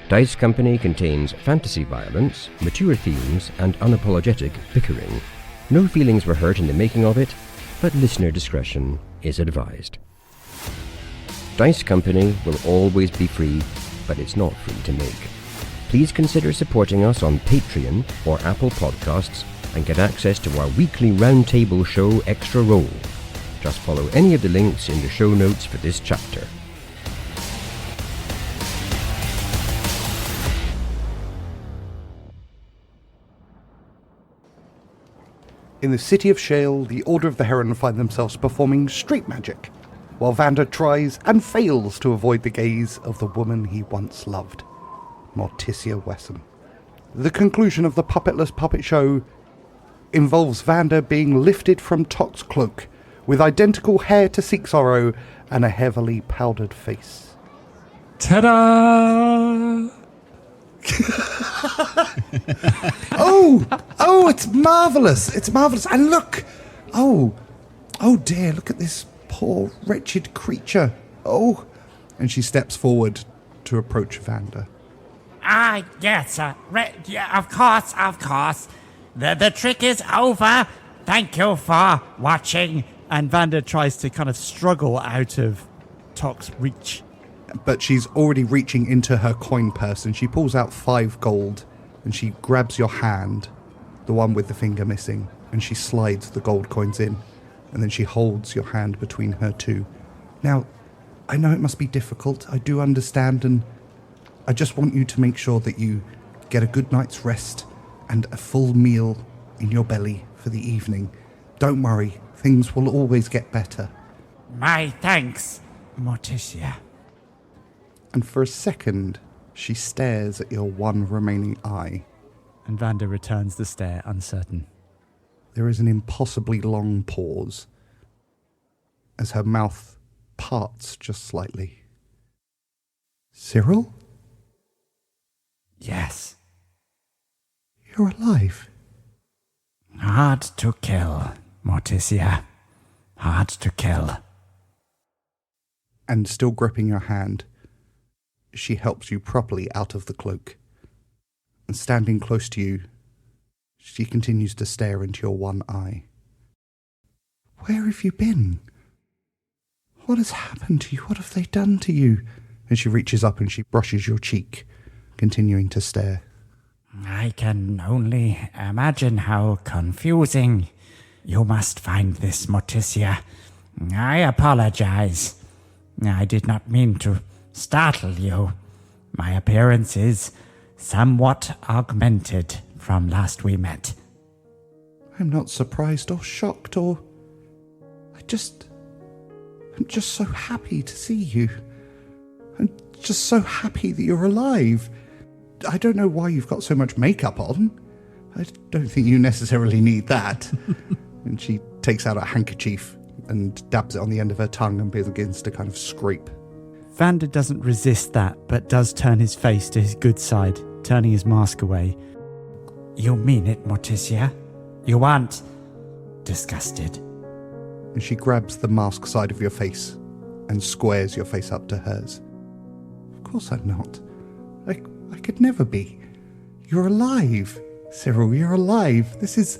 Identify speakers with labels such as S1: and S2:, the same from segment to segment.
S1: Dice Company contains fantasy violence, mature themes, and unapologetic bickering. No feelings were hurt in the making of it, but listener discretion is advised. Dice Company will always be free, but it's not free to make. Please consider supporting us on Patreon or Apple Podcasts and get access to our weekly roundtable show Extra Roll. Just follow any of the links in the show notes for this chapter.
S2: In the city of Shale, the Order of the Heron find themselves performing street magic, while Vander tries and fails to avoid the gaze of the woman he once loved, Morticia Wessen. The conclusion of the puppetless puppet show involves Vander being lifted from Tock's cloak, with identical hair to Seeksorrow and a heavily powdered face.
S3: Ta-da!
S2: Oh, it's marvellous. It's marvellous. And look. Oh dear, look at this poor, wretched creature. Oh. And she steps forward to approach Vander.
S4: Yes, yeah, of course. The trick is over. Thank you for watching.
S3: And Vander tries to kind of struggle out of Tock's reach.
S2: But she's already reaching into her coin purse and she pulls out 5 gold and she grabs your hand, the one with the finger missing, and she slides the gold coins in, and then she holds your hand between her two. Now, I know it must be difficult, I do understand, and I just want you to make sure that you get a good night's rest and a full meal in your belly for the evening. Don't worry, things will always get better.
S4: My thanks, Morticia.
S2: And for a second, she stares at your one remaining eye.
S3: And Vander returns the stare, uncertain.
S2: There is an impossibly long pause as her mouth parts just slightly. Cyril?
S4: Yes.
S2: You're alive.
S4: Hard to kill, Morticia. Hard to kill.
S2: And still gripping your hand, she helps you properly out of the cloak. And standing close to you, she continues to stare into your one eye. Where have you been? What has happened to you? What have they done to you? And she reaches up and she brushes your cheek, continuing to stare.
S4: I can only imagine how confusing you must find this, Morticia. I apologize. I did not mean to startle you. My appearance is somewhat augmented from last we met.
S2: I'm not surprised or shocked or... I'm just so happy to see you. I'm just so happy that you're alive. I don't know why you've got so much makeup on. I don't think you necessarily need that. And she takes out a handkerchief and dabs it on the end of her tongue and begins to kind of scrape.
S3: Vander doesn't resist that, but does turn his face to his good side, turning his mask away.
S4: You mean it, Morticia? You aren't disgusted?
S2: And she grabs the mask side of your face and squares your face up to hers. Of course I'm not. I could never be. You're alive. Cyril, you're alive. This is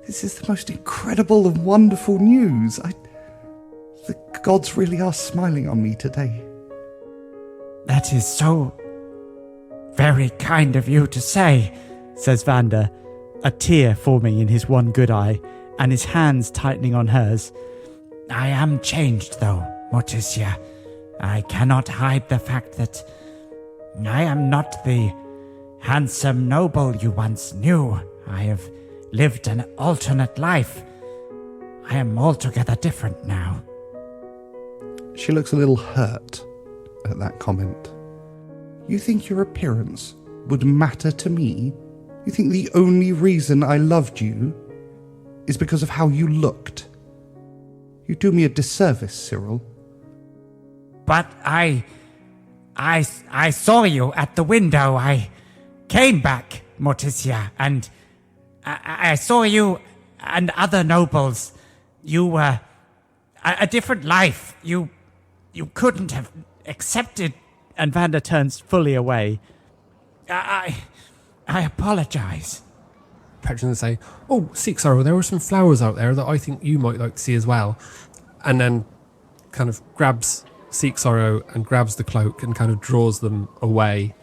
S2: the most incredible and wonderful news. The gods really are smiling on me today.
S4: That is so very kind of you to say,
S3: says Vander, a tear forming in his one good eye and his hands tightening on hers.
S4: I am changed, though, Morticia. I cannot hide the fact that I am not the handsome noble you once knew. I have lived an alternate life. I am altogether different now.
S2: She looks a little hurt at that comment. You think your appearance would matter to me? You think the only reason I loved you is because of how you looked? You do me a disservice, Cyril.
S4: But I saw you at the window. I came back, Morticia, and I saw you and other nobles. You were a different life. You couldn't have accepted.
S3: And Vander turns fully away,
S4: I apologize.
S5: Petren would say, "Oh, Seeksorrow, there were some flowers out there that I think you might like to see as well." And then kind of grabs Seeksorrow and grabs the cloak and kind of draws them away.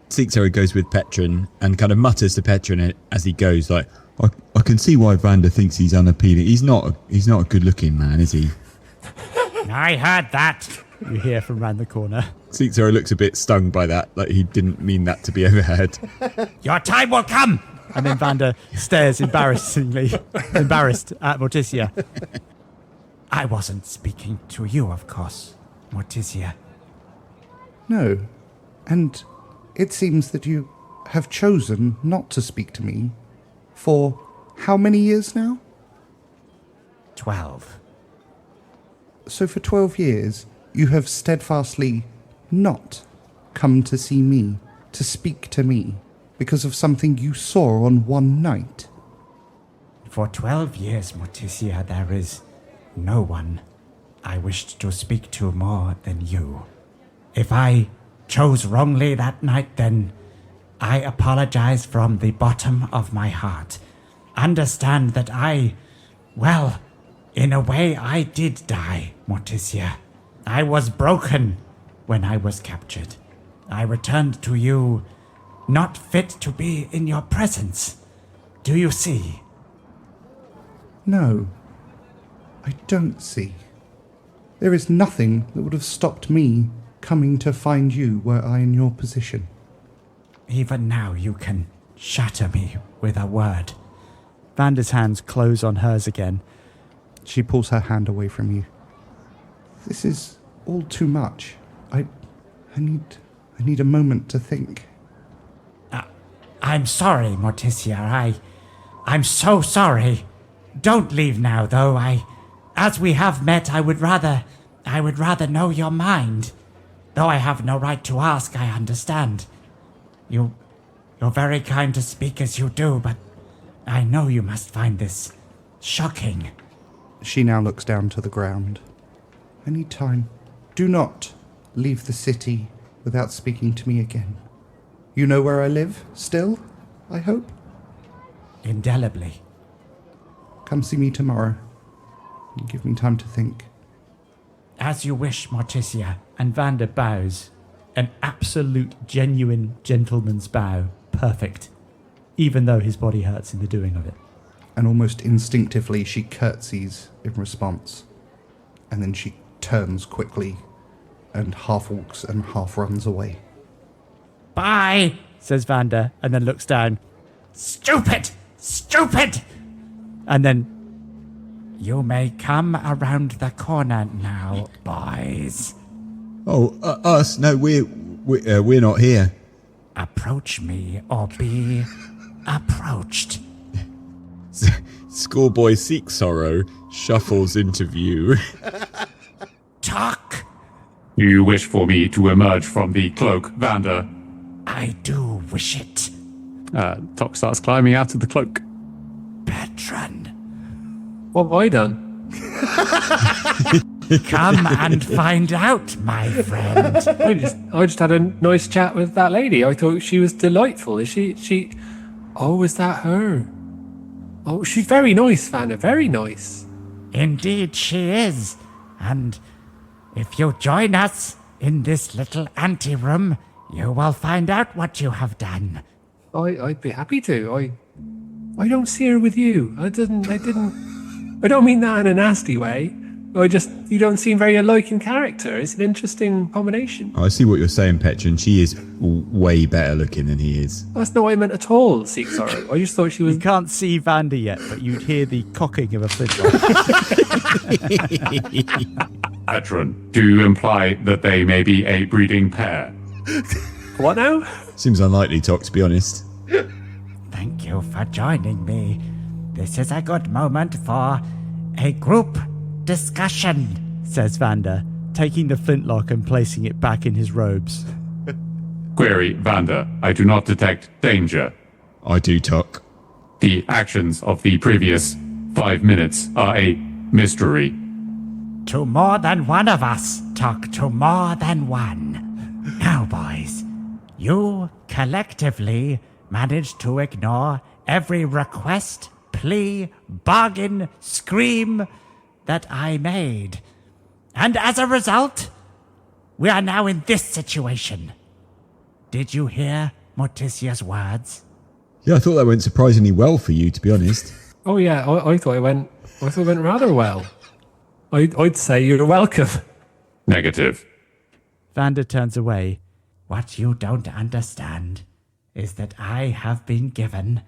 S6: Seeksorrow goes with Petren and kind of mutters to Petren as he goes, like, I can see why Vander thinks he's unappealing. He's not a good-looking man, is he?
S4: I heard that.
S3: You hear from round the corner.
S6: Seeksorrow looks a bit stung by that, like he didn't mean that to be overheard.
S4: Your time will come.
S3: And then Vander stares embarrassed at Morticia.
S4: I wasn't speaking to you, of course, Morticia.
S2: No. And it seems that you have chosen not to speak to me for how many years now?
S4: 12.
S2: So for 12 years, you have steadfastly not come to see me, to speak to me, because of something you saw on one night.
S4: For 12 years, Morticia, there is no one I wished to speak to more than you. If I chose wrongly that night, then I apologize from the bottom of my heart. Understand that well, in a way I did die, Morticia. I was broken when I was captured. I returned to you not fit to be in your presence. Do you see?
S2: No, I don't see. There is nothing that would have stopped me coming to find you were I in your position.
S4: Even now you can shatter me with a word.
S3: Vander's hands close on hers again.
S2: She pulls her hand away from you. This is all too much. I need a moment to think.
S4: I'm sorry, Morticia. I'm so sorry. Don't leave now, though. As we have met, I would rather know your mind. Though I have no right to ask, I understand. You're very kind to speak as you do, but I know you must find this shocking.
S2: She now looks down to the ground. I need time. Do not leave the city without speaking to me again. You know where I live, still, I hope?
S4: Indelibly.
S2: Come see me tomorrow. And give me time to think.
S4: As you wish, Morticia.
S3: And Vander bows. An absolute, genuine gentleman's bow. Perfect. Even though his body hurts in the doing of it.
S2: And almost instinctively she curtsies in response. And then she turns quickly and half walks and half runs away.
S4: Bye,
S3: says Vander, and then looks down.
S4: Stupid! Stupid!
S3: And then...
S4: You may come around the corner now, boys.
S6: Oh, us? No, we're not here.
S4: Approach me or be approached.
S6: Schoolboy Seeksorrow shuffles into view.
S4: Tock!
S7: You wish for me to emerge from the cloak, Vander?
S4: I do wish it.
S5: Tock starts climbing out of the cloak.
S4: Petren.
S5: What have I done?
S4: Come and find out, my friend.
S5: I just had a nice chat with that lady. I thought she was delightful. Is she? Oh, is that her? Oh, she's very nice, Vander. Very nice.
S4: Indeed she is. And if you join us in this little anteroom, you will find out what you have done.
S5: I'd be happy to. I don't see her with you. I don't mean that in a nasty way. You don't seem very alike in character. It's an interesting combination.
S6: I see what you're saying, Petren. She is way better looking than he is.
S5: That's not what I meant at all, Seeksorrow. I just thought she was...
S3: You can't see Vander yet, but you'd hear the cocking of a flintlock.
S7: Petren, do you imply that they may be a breeding pair?
S5: What now?
S6: Seems unlikely, Tock, to be honest.
S4: Thank you for joining me. This is a good moment for a group discussion,
S3: says Vander, taking the flintlock and placing it back in his robes.
S7: Query, Vander, I do not detect danger.
S6: I do, Tock.
S7: The actions of the previous 5 minutes are a mystery.
S4: To more than one of us, Tock, to more than one. Now, boys, You collectively managed to ignore every request, plea, bargain, scream that I made. And as a result, we are now in this situation. Did you hear Morticia's words?
S6: Yeah, I thought that went surprisingly well for you, to be honest.
S5: Oh yeah, I thought it went rather well. I'd say you're welcome.
S7: Negative.
S3: Vander turns away.
S4: What you don't understand is that I have been given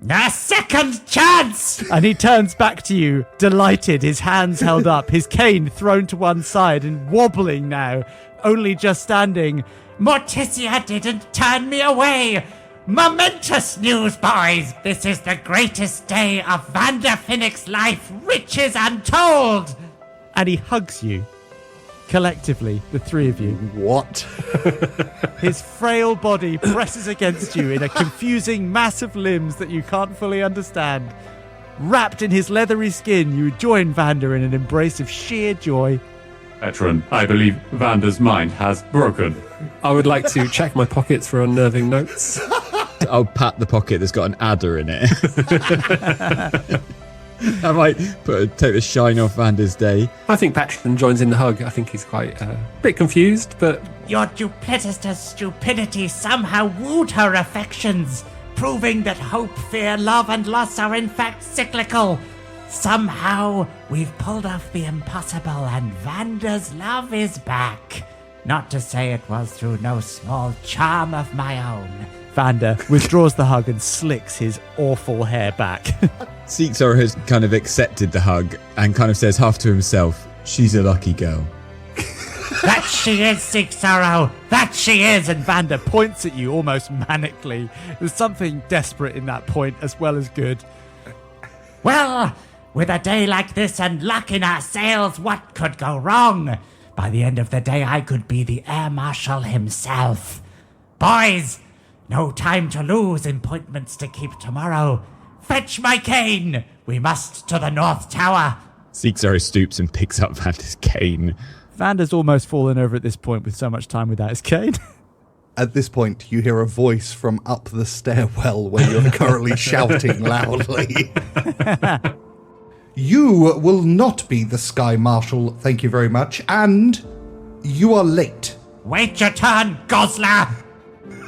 S4: a second chance!
S3: And he turns back to you, delighted, his hands held up, his cane thrown to one side and wobbling now, only just standing.
S4: Morticia didn't turn me away! Momentous news, boys! This is the greatest day of Vander Finnick's life, riches untold!
S3: And he hugs you. Collectively, the three of you.
S2: What?
S3: His frail body presses against you in a confusing mass of limbs that you can't fully understand. Wrapped in his leathery skin, you join Vander in an embrace of sheer joy.
S7: Petren, I believe Vander's mind has broken.
S5: I would like to check my pockets for unnerving notes.
S6: I'll pat the pocket that's got an adder in it. I might take the shine off Vander's day.
S5: I think Petren joins in the hug. I think he's quite a bit confused, but...
S4: Your duplicitous stupidity somehow wooed her affections, proving that hope, fear, love, and loss are in fact cyclical. Somehow, we've pulled off the impossible and Vander's love is back. Not to say it was through no small charm of my own.
S3: Vander withdraws the hug and slicks his awful hair back.
S6: Seeksorrow has kind of accepted the hug and kind of says half to himself, she's a lucky girl.
S4: That she is, Seeksorrow! That she is!
S3: And Vander points at you almost manically. There's something desperate in that point as well as good.
S4: Well, with a day like this and luck in our sails, what could go wrong? By the end of the day, I could be the Air Marshal himself. Boys, no time to lose, appointments to keep tomorrow. Fetch my cane! We must to the North Tower.
S6: Seeksorrow stoops and picks up Vander's cane.
S3: Vander's almost fallen over at this point with so much time without his cane.
S2: At this point, you hear a voice from up the stairwell where you're currently shouting loudly. You will not be the Sky Marshal, thank you very much, and you are late.
S4: Wait your turn, Gosler!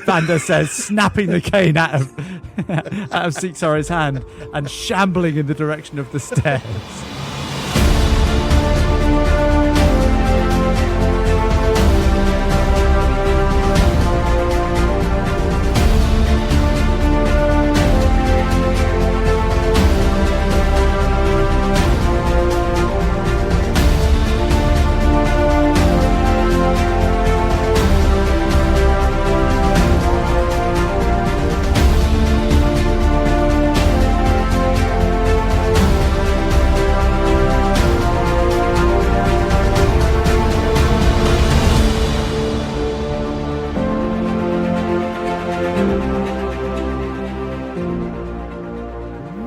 S3: Vander says, snapping the cane out of Seeksorrow's hand and shambling in the direction of the stairs.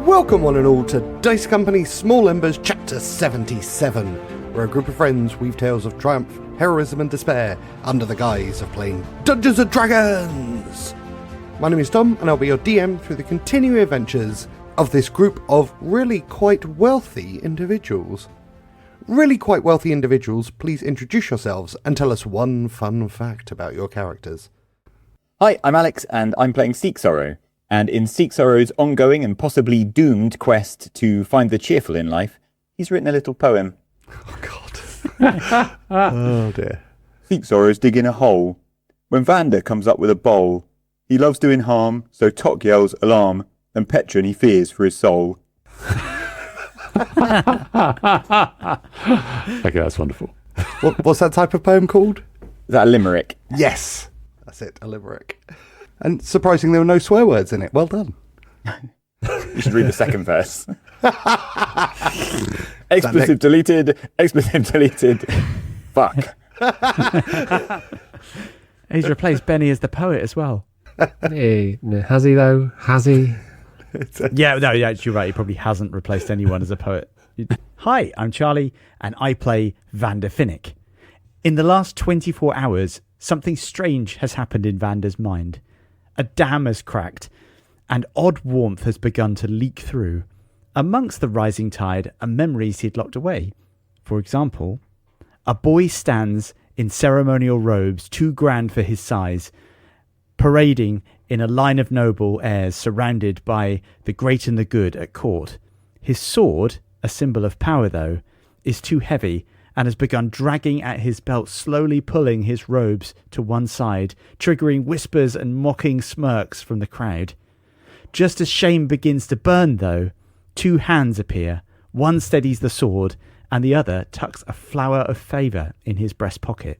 S2: Welcome one and all to Dice Company Small Embers Chapter 77, where a group of friends weave tales of triumph, heroism and despair under the guise of playing Dungeons & Dragons! My name is Tom, and I'll be your DM through the continuing adventures of this group of really quite wealthy individuals. Really quite wealthy individuals, please introduce yourselves and tell us one fun fact about your characters.
S8: Hi, I'm Alex, and I'm playing Seeksorrow. And in Seeksorrow's ongoing and possibly doomed quest to find the cheerful in life, he's written a little poem.
S2: Oh, God. Oh, dear.
S8: Seeksorrow's digging a hole. When Vander comes up with a bowl, he loves doing harm, so Tock yells alarm, and Petren he fears for his soul.
S7: Okay, that's wonderful.
S2: What's that type of poem called?
S8: Is that a limerick?
S2: Yes. That's it, a limerick. And surprising there were no swear words in it. Well done.
S8: You should read the second verse. Expletive deleted. Expletive deleted. Fuck.
S3: He's replaced Benny as the poet as well.
S5: Hey, has he though? Has he?
S3: Yeah, you're right. He probably hasn't replaced anyone as a poet. Hi, I'm Charlie, and I play Vander Finnick. In the last 24 hours, something strange has happened in Vander's mind. A dam has cracked, and odd warmth has begun to leak through. Amongst the rising tide are memories he'd locked away. For example, a boy stands in ceremonial robes too grand for his size, parading in a line of noble heirs surrounded by the great and the good at court. His sword, a symbol of power though, is too heavy and has begun dragging at his belt, slowly pulling his robes to one side, triggering whispers and mocking smirks from the crowd. Just as shame begins to burn though, two hands appear. One steadies the sword and the other tucks a flower of favour in his breast pocket.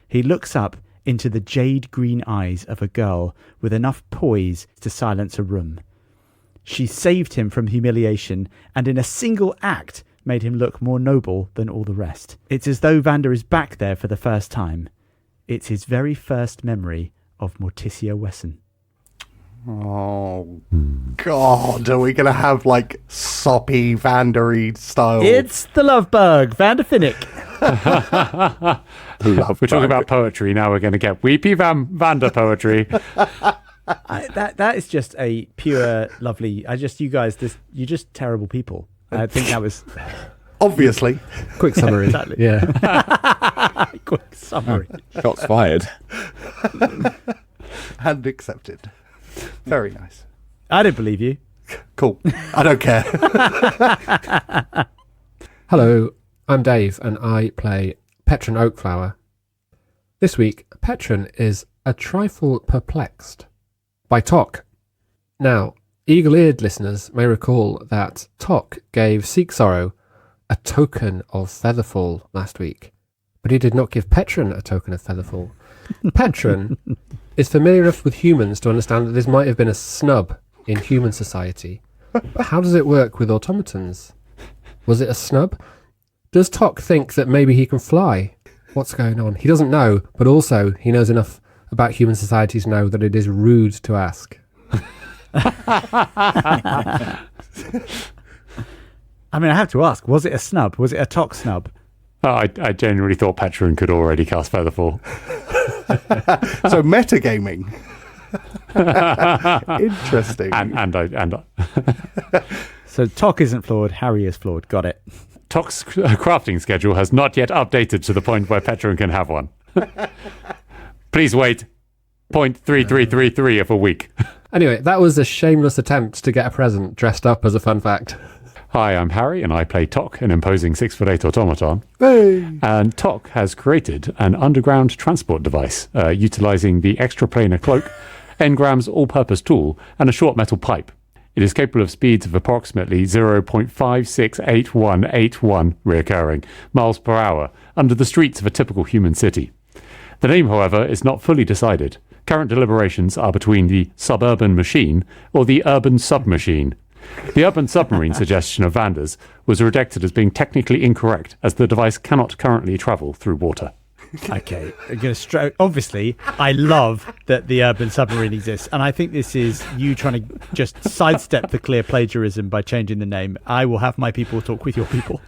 S3: He looks up into the jade green eyes of a girl with enough poise to silence a room. She saved him from humiliation and in a single act made him look more noble than all the rest. It's as though Vander is back there for the first time. It's his very first memory of Morticia Wessen.
S2: Oh, God, are we going to have, like, soppy Vandery style?
S3: It's the love bug, Vander Finnick.
S7: We're talking about poetry, now we're going to get weepy Vander poetry.
S3: That is just a pure, lovely... you guys, you're just terrible people. I think that was...
S2: Obviously.
S5: Quick summary.
S3: Exactly.
S5: Yeah.
S3: Quick summary.
S8: Shots fired.
S2: And accepted. Very nice.
S3: I don't believe you.
S2: Cool. I don't care.
S5: Hello, I'm Dave and I play Petren Oakflower. This week, Petren is a trifle perplexed by Tock. Now, eagle-eared listeners may recall that Tock gave Seeksorrow a token of Featherfall last week, but he did not give Petren a token of Featherfall. Petren is familiar enough with humans to understand that this might have been a snub in human society. But how does it work with automatons? Was it a snub? Does Tock think that maybe he can fly? What's going on? He doesn't know, but also he knows enough about human society to know that it is rude to ask.
S3: I mean, I have to ask, was it a snub? Was it a Tock snub?
S7: I genuinely thought Petren could already cast Featherfall.
S2: So metagaming. Interesting.
S7: And
S3: So Tock isn't flawed, Harry is flawed. Got it.
S7: Tock's crafting schedule has not yet updated to the point where Petren can have one. Please wait 0.3333 of a week.
S5: Anyway, that was a shameless attempt to get a present dressed up as a fun fact.
S7: Hi, I'm Harry, and I play Tock, an imposing 6'8" automaton.
S2: Hey.
S7: And Tock has created an underground transport device, utilising the extraplanar cloak, Engram's all-purpose tool, and a short metal pipe. It is capable of speeds of approximately 0.568181 reoccurring miles per hour under the streets of a typical human city. The name, however, is not fully decided. Current deliberations are between the suburban machine or the urban submachine. The urban submarine suggestion of Vander's was rejected as being technically incorrect, as the device cannot currently travel through water.
S3: Okay, I'm going to obviously, I love that the urban submarine exists, and I think this is you trying to just sidestep the clear plagiarism by changing the name. I will have my people talk with your people.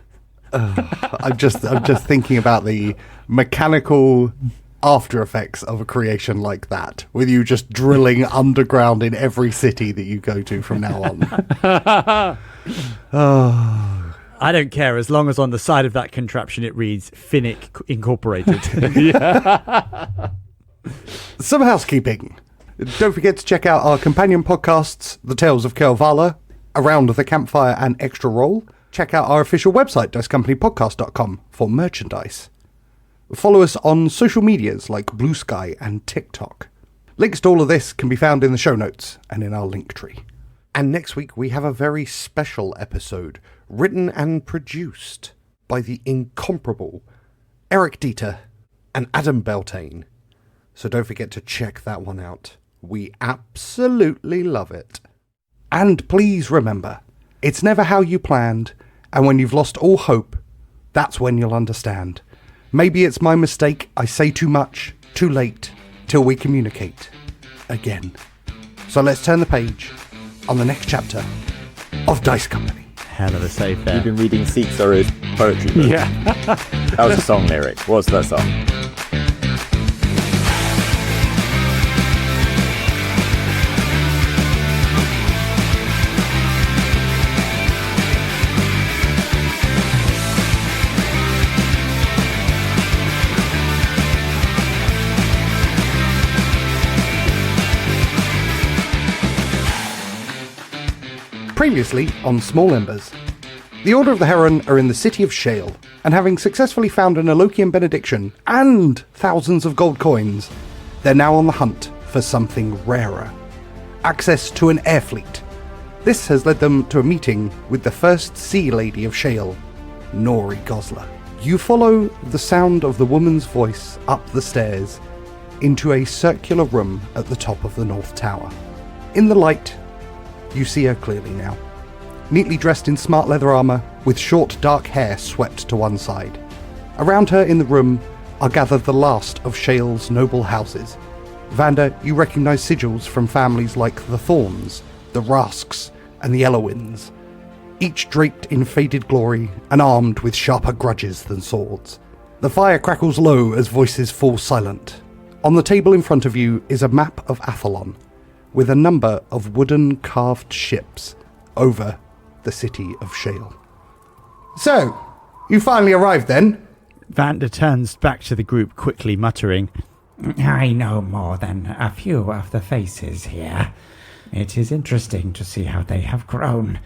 S2: I'm just thinking about the mechanical after effects of a creation like that, with you just drilling underground in every city that you go to from now on. Oh.
S3: I don't care as long as on the side of that contraption it reads Finnick Incorporated.
S2: Some housekeeping. Don't forget to check out our companion podcasts, The Tales of Kervala, Around the Campfire and Extra Roll. Check out our official website, dicecompanypodcast.com, for merchandise. Follow us on social medias like Bluesky and TikTok. Links to all of this can be found in the show notes and in our link tree. And next week we have a very special episode, written and produced by the incomparable Eric Dieter and Adam Beltane. So don't forget to check that one out. We absolutely love it. And please remember, it's never how you planned, and when you've lost all hope, that's when you'll understand. Maybe it's my mistake, I say too much, too late, till we communicate again. So let's turn the page on the next chapter of Dice Company.
S3: Hell of a save there.
S8: You've been reading Seeksorrow's poetry book.
S7: Yeah.
S8: That was a song lyric. What's that song?
S2: Previously on Small Embers. The Order of the Heron are in the city of Shale, and having successfully found an Alokian benediction and thousands of gold coins, they're now on the hunt for something rarer. Access to an air fleet. This has led them to a meeting with the first Sea Lady of Shale, Nori Gosler. You follow the sound of the woman's voice up the stairs into a circular room at the top of the North Tower. In the light, you see her clearly now. Neatly dressed in smart leather armour, with short dark hair swept to one side. Around her in the room are gathered the last of Shale's noble houses. Vander, you recognise sigils from families like the Thorns, the Rasks, and the Elowins, each draped in faded glory and armed with sharper grudges than swords. The fire crackles low as voices fall silent. On the table in front of you is a map of Athlon, with a number of wooden carved ships over the city of Shale. So, you finally arrived then?
S3: Vander turns back to the group, quickly muttering,
S4: I know more than a few of the faces here. It is interesting to see how they have grown.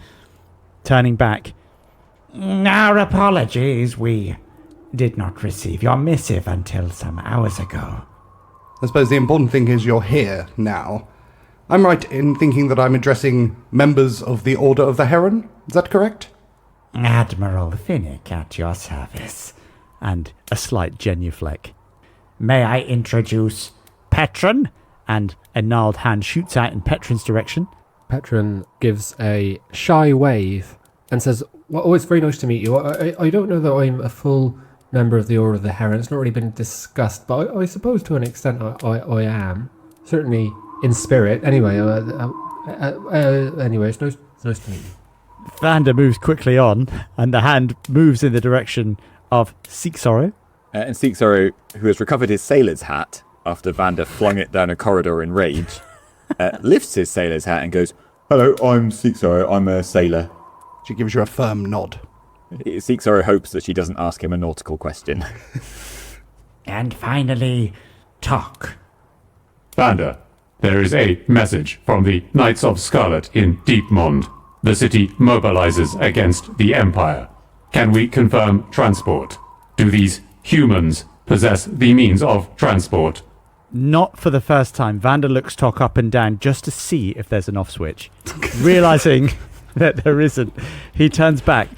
S3: Turning back,
S4: Our apologies, we did not receive your missive until some hours ago.
S2: I suppose the important thing is you're here now. I'm right in thinking that I'm addressing members of the Order of the Heron? Is that correct?
S4: Admiral Finnick at your service.
S3: and a slight genuflect.
S4: May I introduce Petren?
S3: And a gnarled hand shoots out in Petren's direction.
S5: Petren gives a shy wave and says, well, oh, it's very nice to meet you. I don't know that I'm a full member of the Order of the Heron. It's not really been discussed, but I suppose to an extent I am. Certainly in spirit. Anyway, anyway, it's nice to meet you.
S3: Vander moves quickly on, and the hand moves in the direction of Seeksorrow.
S8: And Seeksorrow, who has recovered his sailor's hat after Vander flung it down a corridor in rage, lifts his sailor's hat and goes, "Hello, I'm Seeksorrow. I'm a sailor."
S2: She gives you a firm nod.
S8: Seeksorrow hopes that she doesn't ask him a nautical question.
S4: And finally, Tock.
S7: Vander, there is a message from the Knights of Scarlet in Deepmond. The city mobilizes against the Empire. Can we confirm transport? Do these humans possess the means of transport?
S3: Not for the first time. Vander looks Tock up and down just to see if there's an off switch. Realizing that there isn't, he turns back.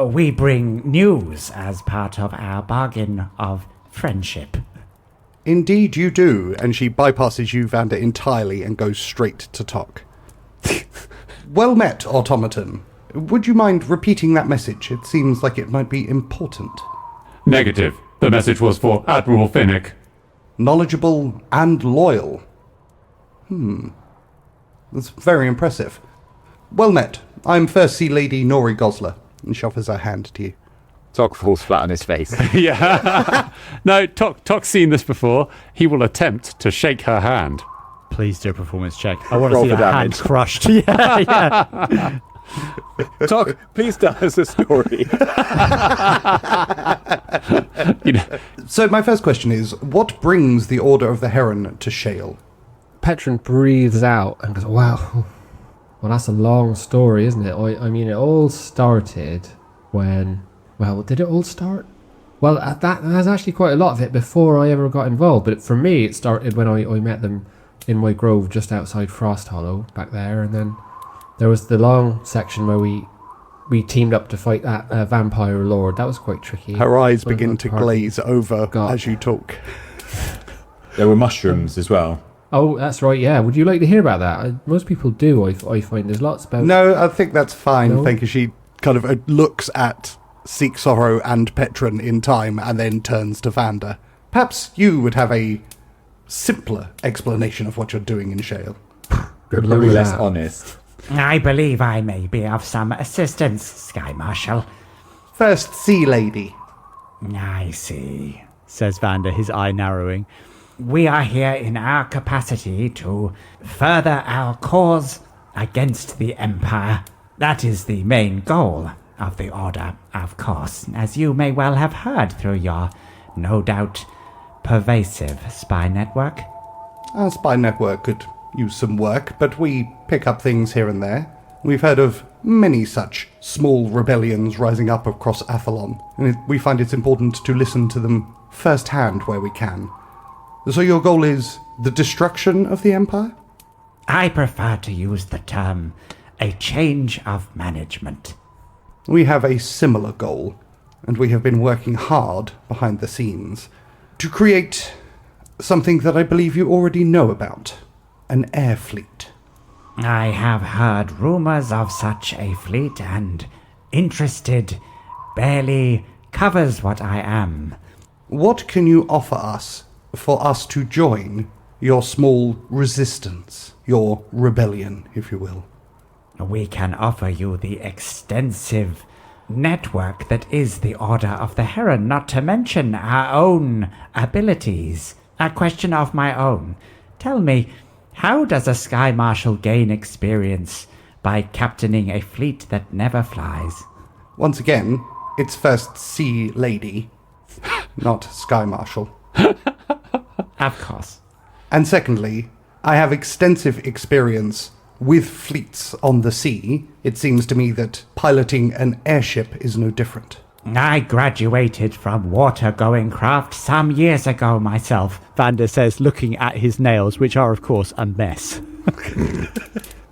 S4: We bring news as part of our bargain of friendship.
S2: Indeed you do, and she bypasses you, Vander, entirely and goes straight to Tock. Well met, automaton. Would you mind repeating that message? It seems like it might be important.
S7: Negative. The message was for Admiral Finnick.
S2: Knowledgeable and loyal. That's very impressive. Well met. I'm First Sea Lady Nori Gosler. And she offers her hand to you.
S8: Tock falls flat on his face.
S7: Yeah. No, Tock's seen this before. He will attempt to shake her hand.
S3: Please do a performance check. I want to
S8: Roll
S3: see
S8: for
S3: that hand
S8: damage.
S3: crushed. Yeah.
S8: Tock, please tell us a story.
S2: So my first question is, what brings the Order of the Heron to Shale?
S5: Petren breathes out and goes, wow, well, that's a long story, isn't it? I mean, it all started when... Well, did it all start? Well, there's actually quite a lot of it before I ever got involved. But for me, it started when I met them in my grove just outside Frost Hollow back there. And then there was the long section where we teamed up to fight that vampire lord. That was quite tricky.
S2: Her eyes begin to glaze over as you talk.
S8: There were mushrooms as well.
S5: Oh, that's right, yeah. Would you like to hear about that? Most people do, I find. There's lots about...
S2: No, I think that's fine.
S5: No?
S2: Thank you. She kind of looks at Seeksorrow and Petren in time and then turns to Vander. Perhaps you would have a simpler explanation of what you're doing in Shale.
S8: Probably less honest.
S4: I believe I may be of some assistance, Sky Marshal.
S2: First Sea Lady.
S4: I see.
S3: Says Vander, his eye narrowing.
S4: We are here in our capacity to further our cause against the Empire. That is the main goal of the Order, of course, as you may well have heard through your, no doubt, pervasive spy network.
S2: Our spy network could use some work, but we pick up things here and there. We've heard of many such small rebellions rising up across Athlon, and we find it's important to listen to them firsthand where we can. So your goal is the destruction of the Empire?
S4: I prefer to use the term a change of management.
S2: We have a similar goal, and we have been working hard behind the scenes to create something that I believe you already know about, an air fleet.
S4: I have heard rumors of such a fleet, and interested barely covers what I am.
S2: What can you offer us for us to join your small resistance, your rebellion, if you will?
S4: We can offer you the extensive network that is the Order of the Heron, not to mention our own abilities. A question of my own. Tell me, how does a Sky Marshal gain experience by captaining a fleet that never flies?
S2: Once again, it's first Sea Lady, not Sky Marshal.
S4: Of course.
S2: And secondly, I have extensive experience with fleets on the sea. It seems to me that piloting an airship is no different.
S4: I graduated from water-going craft some years ago myself.
S3: Vander says, looking at his nails, which are, of course, a mess.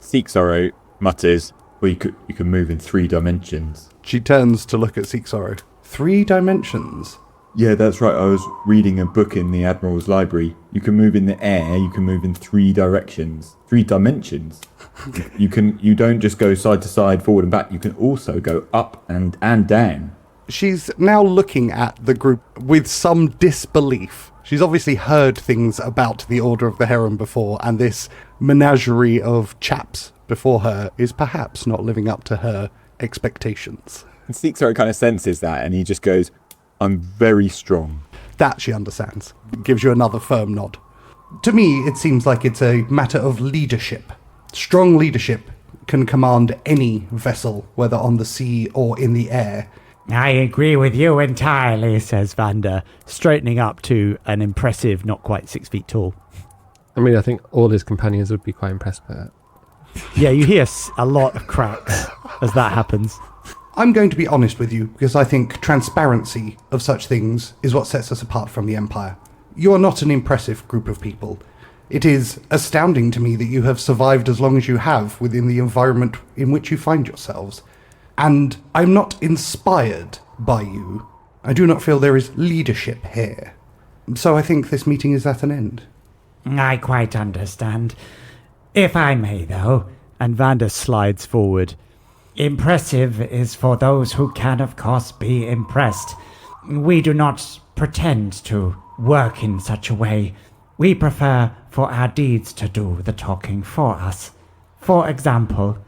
S8: Seeksorrow mutters, well, you can move in 3 dimensions.
S2: She turns to look at Seeksorrow. 3 dimensions?
S6: Yeah, that's right. I was reading a book in the Admiral's library. You can move in the air, you can move in 3 directions. 3 dimensions. You don't just go side to side, forward and back. You can also go up and down.
S2: She's now looking at the group with some disbelief. She's obviously heard things about the Order of the Heron before, and this menagerie of chaps before her is perhaps not living up to her expectations.
S8: And Seeksorrow kind of senses that, and he just goes, I'm very strong.
S2: That she understands. Gives you another firm nod. To me, it seems like it's a matter of leadership. Strong leadership can command any vessel, whether on the sea or in the air.
S4: I agree with you entirely,
S3: says Vander, straightening up to an impressive, not quite 6 feet tall.
S5: I mean, I think all his companions would be quite impressed by that.
S3: Yeah, you hear a lot of cracks as that happens.
S2: I'm going to be honest with you, because I think transparency of such things is what sets us apart from the Empire. You are not an impressive group of people. It is astounding to me that you have survived as long as you have within the environment in which you find yourselves. And I'm not inspired by you. I do not feel there is leadership here. So I think this meeting is at an end.
S4: I quite understand. If I may, though.
S3: And Vander slides forward.
S4: Impressive is for those who can, of course, be impressed. We do not pretend to work in such a way. We prefer for our deeds to do the talking for us. For example,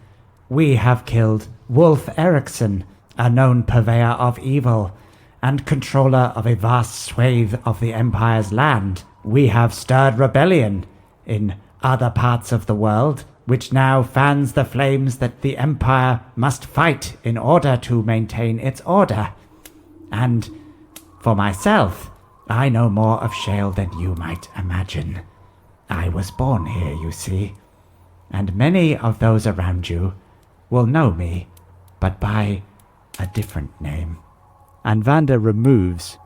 S4: we have killed Wolf Eriksson, a known purveyor of evil, and controller of a vast swathe of the Empire's land. We have stirred rebellion in other parts of the world, which now fans the flames that the Empire must fight in order to maintain its order. And for myself, I know more of Shale than you might imagine. I was born here, you see, and many of those around you will know me, but by a different name.
S3: And Vander removes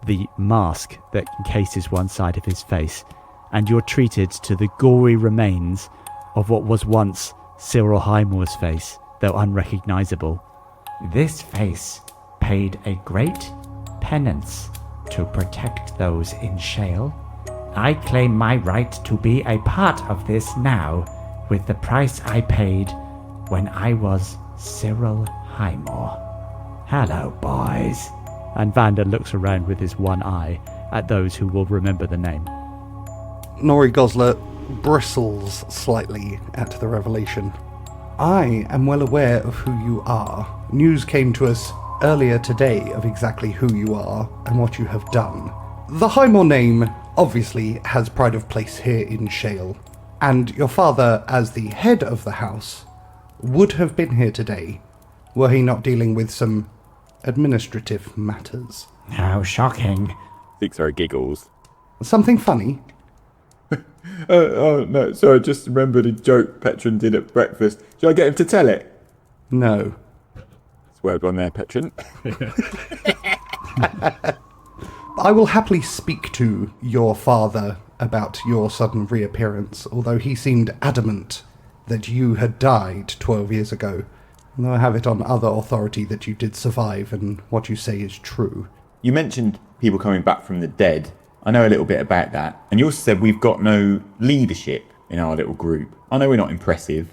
S3: the mask that encases one side of his face, and you're treated to the gory remains of what was once Cyril Highmore's face, though unrecognizable.
S4: This face paid a great penance to protect those in Shale. I claim my right to be a part of this now, with the price I paid when I was Cyril Highmore. Hello, boys.
S3: And Vander looks around with his one eye at those who will remember the name.
S2: Nori Gosler bristles slightly at the revelation. I am well aware of who you are. News came to us earlier today of exactly who you are and what you have done. The Highmore name obviously has pride of place here in Shale, and your father, as the head of the house, would have been here today were he not dealing with some administrative matters.
S4: How shocking.
S8: Seeksorrow giggles.
S2: Something funny?
S6: Oh no, sorry, I just remembered a joke Petren did at breakfast. Should I get him to tell it?
S2: No.
S8: It's word one there, Petren.
S2: I will happily speak to your father about your sudden reappearance, although he seemed adamant that you had died 12 years ago. Although I have it on other authority that you did survive, and what you say is true.
S6: You mentioned people coming back from the dead. I know a little bit about that. And you also said we've got no leadership in our little group. I know we're not impressive,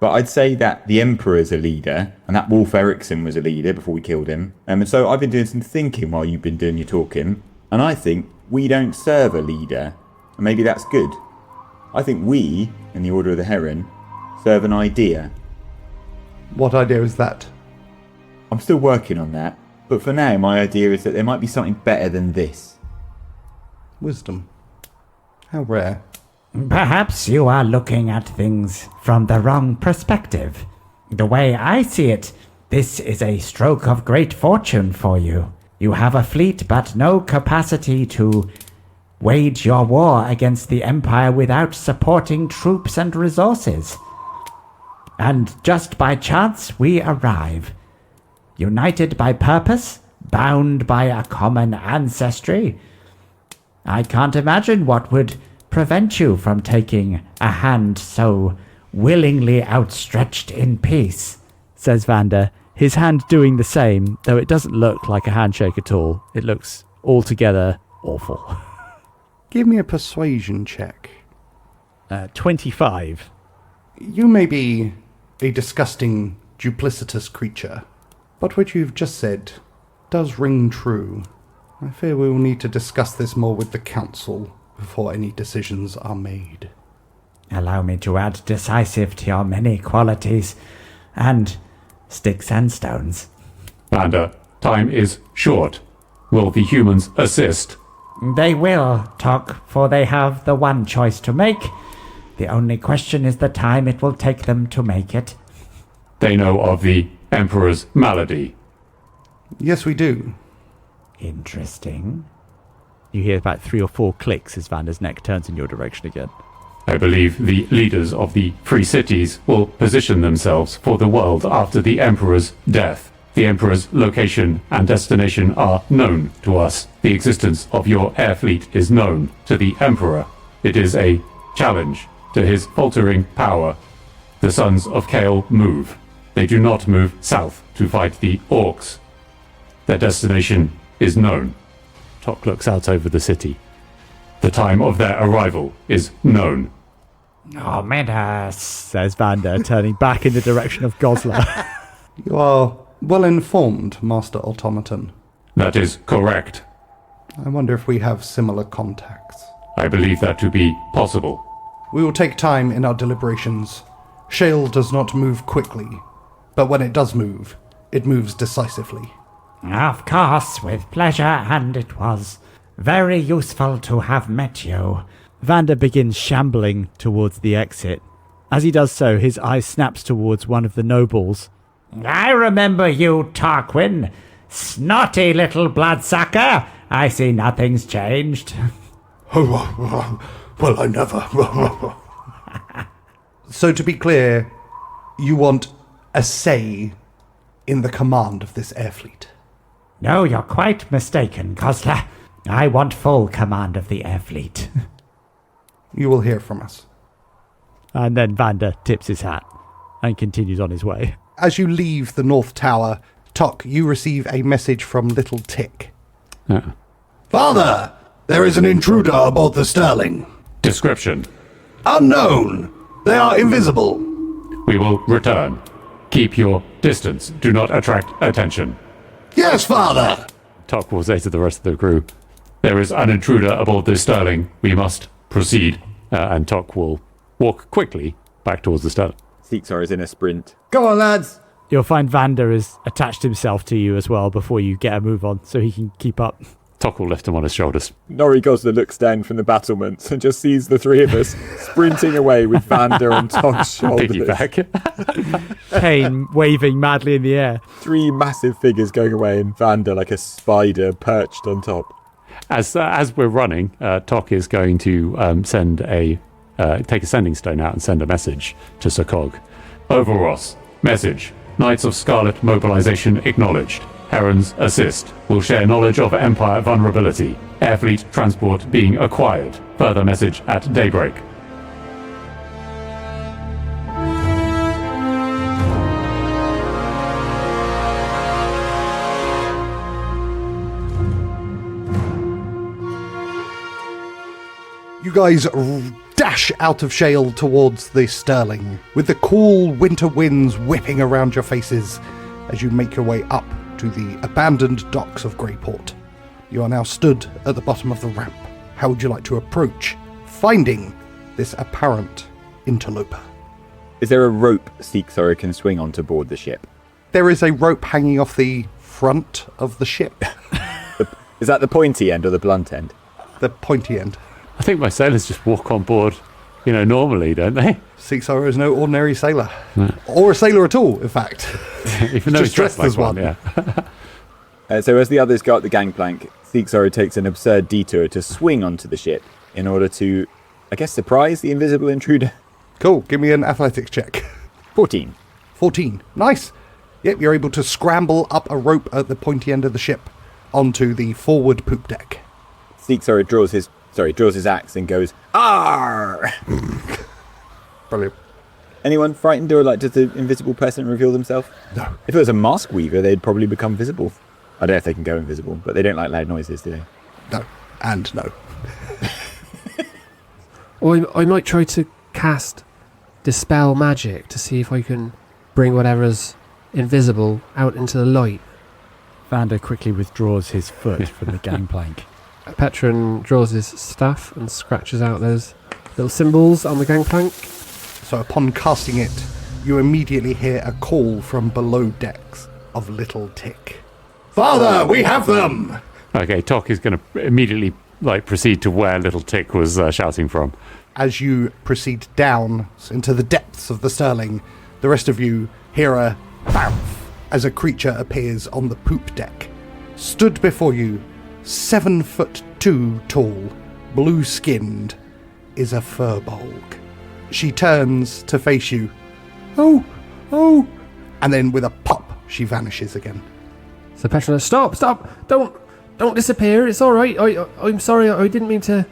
S6: but I'd say that the Emperor's a leader, and that Wolf Eriksson was a leader before we killed him. And so I've been doing some thinking while you've been doing your talking, and I think we don't serve a leader, and maybe that's good. I think we, in the Order of the Heron, serve an idea.
S2: What idea is that?
S6: I'm still working on that, but for now my idea is that there might be something better than this.
S2: Wisdom. How rare.
S4: Perhaps you are looking at things from the wrong perspective. The way I see it, this is a stroke of great fortune for you. You have a fleet, but no capacity to wage your war against the Empire without supporting troops and resources. And just by chance, we arrive. United by purpose, bound by a common ancestry. I can't imagine what would prevent you from taking a hand so willingly outstretched in peace,
S3: says Vander, his hand doing the same, though it doesn't look like a handshake at all. It looks altogether awful.
S2: Give me a persuasion check.
S3: 25.
S2: You may be a disgusting, duplicitous creature, but what you've just said does ring true. I fear we will need to discuss this more with the Council before any decisions are made.
S4: Allow me to add decisive to your many qualities, and sticks and stones.
S7: Vander, time is short. Will the humans assist?
S4: They will, Tock, for they have the one choice to make. The only question is the time it will take them to make it.
S7: They know of the Emperor's malady.
S2: Yes, we do.
S4: Interesting.
S3: You hear about 3 or 4 clicks as Vander's neck turns in your direction again.
S7: I believe the leaders of the free cities will position themselves for the world after the Emperor's death. The Emperor's location and destination are known to us. The existence of your air fleet is known to the Emperor. It is a challenge to his faltering power. The sons of Kale move. They do not move south to fight the orcs. Their destination is known.
S3: Tock looks out over the city.
S7: The time of their arrival is known.
S4: Ominous,
S3: says Vander, turning back in the direction of Gosler.
S2: You are well informed, Master Automaton.
S7: That is correct.
S2: I wonder if we have similar contacts.
S7: I believe that to be possible.
S2: We will take time in our deliberations. Shale does not move quickly, but when it does move, it moves decisively.
S4: Of course, with pleasure, and it was very useful to have met you.
S3: Vander begins shambling towards the exit. As he does so, his eye snaps towards one of the nobles.
S4: I remember you, Tarquin. Snotty little bloodsucker. I see nothing's changed.
S2: Well, I never. So to be clear, you want a say in the command of this air fleet?
S4: No, you're quite mistaken, Gosler. I want full command of the air fleet.
S2: You will hear from us.
S3: And then Vander tips his hat and continues on his way.
S2: As you leave the North Tower, Tock, you receive a message from Little Tick.
S9: Father, there is an intruder aboard the Sterling.
S7: Description.
S9: Unknown. They are invisible.
S7: We will return. Keep your distance. Do not attract attention.
S9: Yes, Father.
S7: Tock will say to the rest of the crew, there is an intruder aboard this Sterling. We must proceed. And Tock will walk quickly back towards the Sterling.
S8: Seeksorrow is in a sprint.
S9: Go on, lads.
S3: You'll find Vander has attached himself to you as well before you get a move on, so he can keep up.
S7: Tock will lift him on his shoulders.
S8: Norrie Gosler looks down from the battlements and just sees the three of us sprinting away with Vander on Tock's shoulders.
S7: Piggyback.
S3: Pain waving madly in the air.
S8: 3 massive figures going away and Vander like a spider perched on top.
S7: As we're running, Tock is going to take a sending stone out and send a message to Sir Cog. Overross, message. Knights of Scarlet mobilization acknowledged. Herons assist. Will share knowledge of Empire vulnerability. Airfleet transport being acquired. Further message at daybreak.
S2: You guys dash out of Shale towards the Sterling, with the cool winter winds whipping around your faces as you make your way up to the abandoned docks of Greyport. You are now stood at the bottom of the ramp. How would you like to approach finding this apparent interloper?
S8: Is there a rope Seeksorrow can swing onto board the ship?
S2: There is a rope hanging off the front of the ship.
S8: Is that the pointy end or the blunt end?
S2: The pointy end.
S7: I think most sailors just walk on board, normally, don't they?
S2: Seeksorrow is no ordinary sailor. No. Or a sailor at all, in fact.
S7: Even though he's dressed as one, yeah.
S8: So as the others go up the gangplank, Seeksorrow takes an absurd detour to swing onto the ship in order to, I guess, surprise the invisible intruder.
S2: Cool. Give me an athletics check.
S8: 14.
S2: 14. Nice. Yep, you're able to scramble up a rope at the pointy end of the ship onto the forward poop deck.
S8: Seeksorrow draws his axe and goes, "Arr!"
S2: Brilliant.
S8: Anyone frightened, or does the invisible person reveal themselves?
S2: No.
S8: If it was a mask weaver, they'd probably become visible. I don't know if they can go invisible, but they don't like loud noises, do they?
S2: No. And no.
S5: I might try to cast Dispel Magic to see if I can bring whatever's invisible out into the light.
S3: Vander quickly withdraws his foot from the gangplank.
S5: Petren draws his staff and scratches out those little symbols on the gangplank.
S2: So upon casting it, you immediately hear a call from below decks of Little Tick.
S9: Father, we have them!
S7: Okay, Tock is going to immediately proceed to where Little Tick was shouting from.
S2: As you proceed down into the depths of the Sterling, the rest of you hear a bounce as a creature appears on the poop deck. Stood before you, 7'2" tall, blue-skinned, is a furbolg. She turns to face you. Oh! And then with a pop, she vanishes again.
S5: So Petren, stop! Don't disappear. It's all right. I'm sorry. I didn't mean to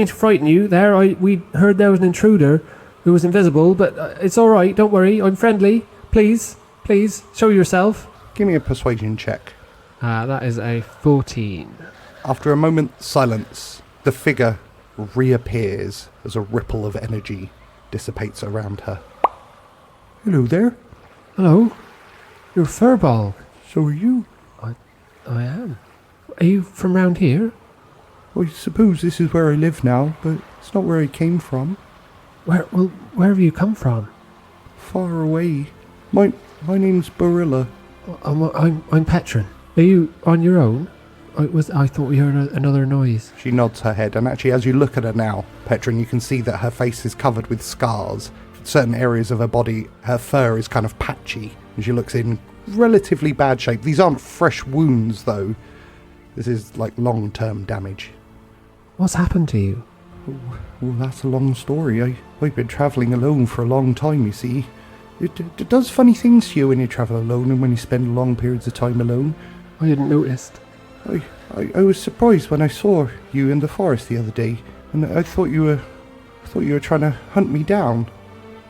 S5: frighten you. There, we heard there was an intruder who was invisible, but it's all right. Don't worry. I'm friendly. Please, show yourself.
S2: Give me a persuasion check.
S5: That is a 14.
S2: After a moment's silence, the figure reappears as a ripple of energy dissipates around her. Hello there.
S5: Hello. You're Furbolg.
S2: So are you?
S5: I am. Are you from round here?
S2: I suppose this is where I live now, but it's not where I came from.
S5: Where have you come from?
S2: Far away. My name's Barilla.
S5: I'm Petren. Are you on your own? I thought we heard another noise.
S2: She nods her head, and actually as you look at her now, Petren, you can see that her face is covered with scars. Certain areas of her body, her fur is kind of patchy, and she looks in relatively bad shape. These aren't fresh wounds, though. This is long-term damage.
S5: What's happened to you?
S2: Well, that's a long story. I've been travelling alone for a long time, you see. It does funny things to you when you travel alone and when you spend long periods of time alone.
S5: I hadn't noticed.
S2: I was surprised when I saw you in the forest the other day, and I thought you were trying to hunt me down.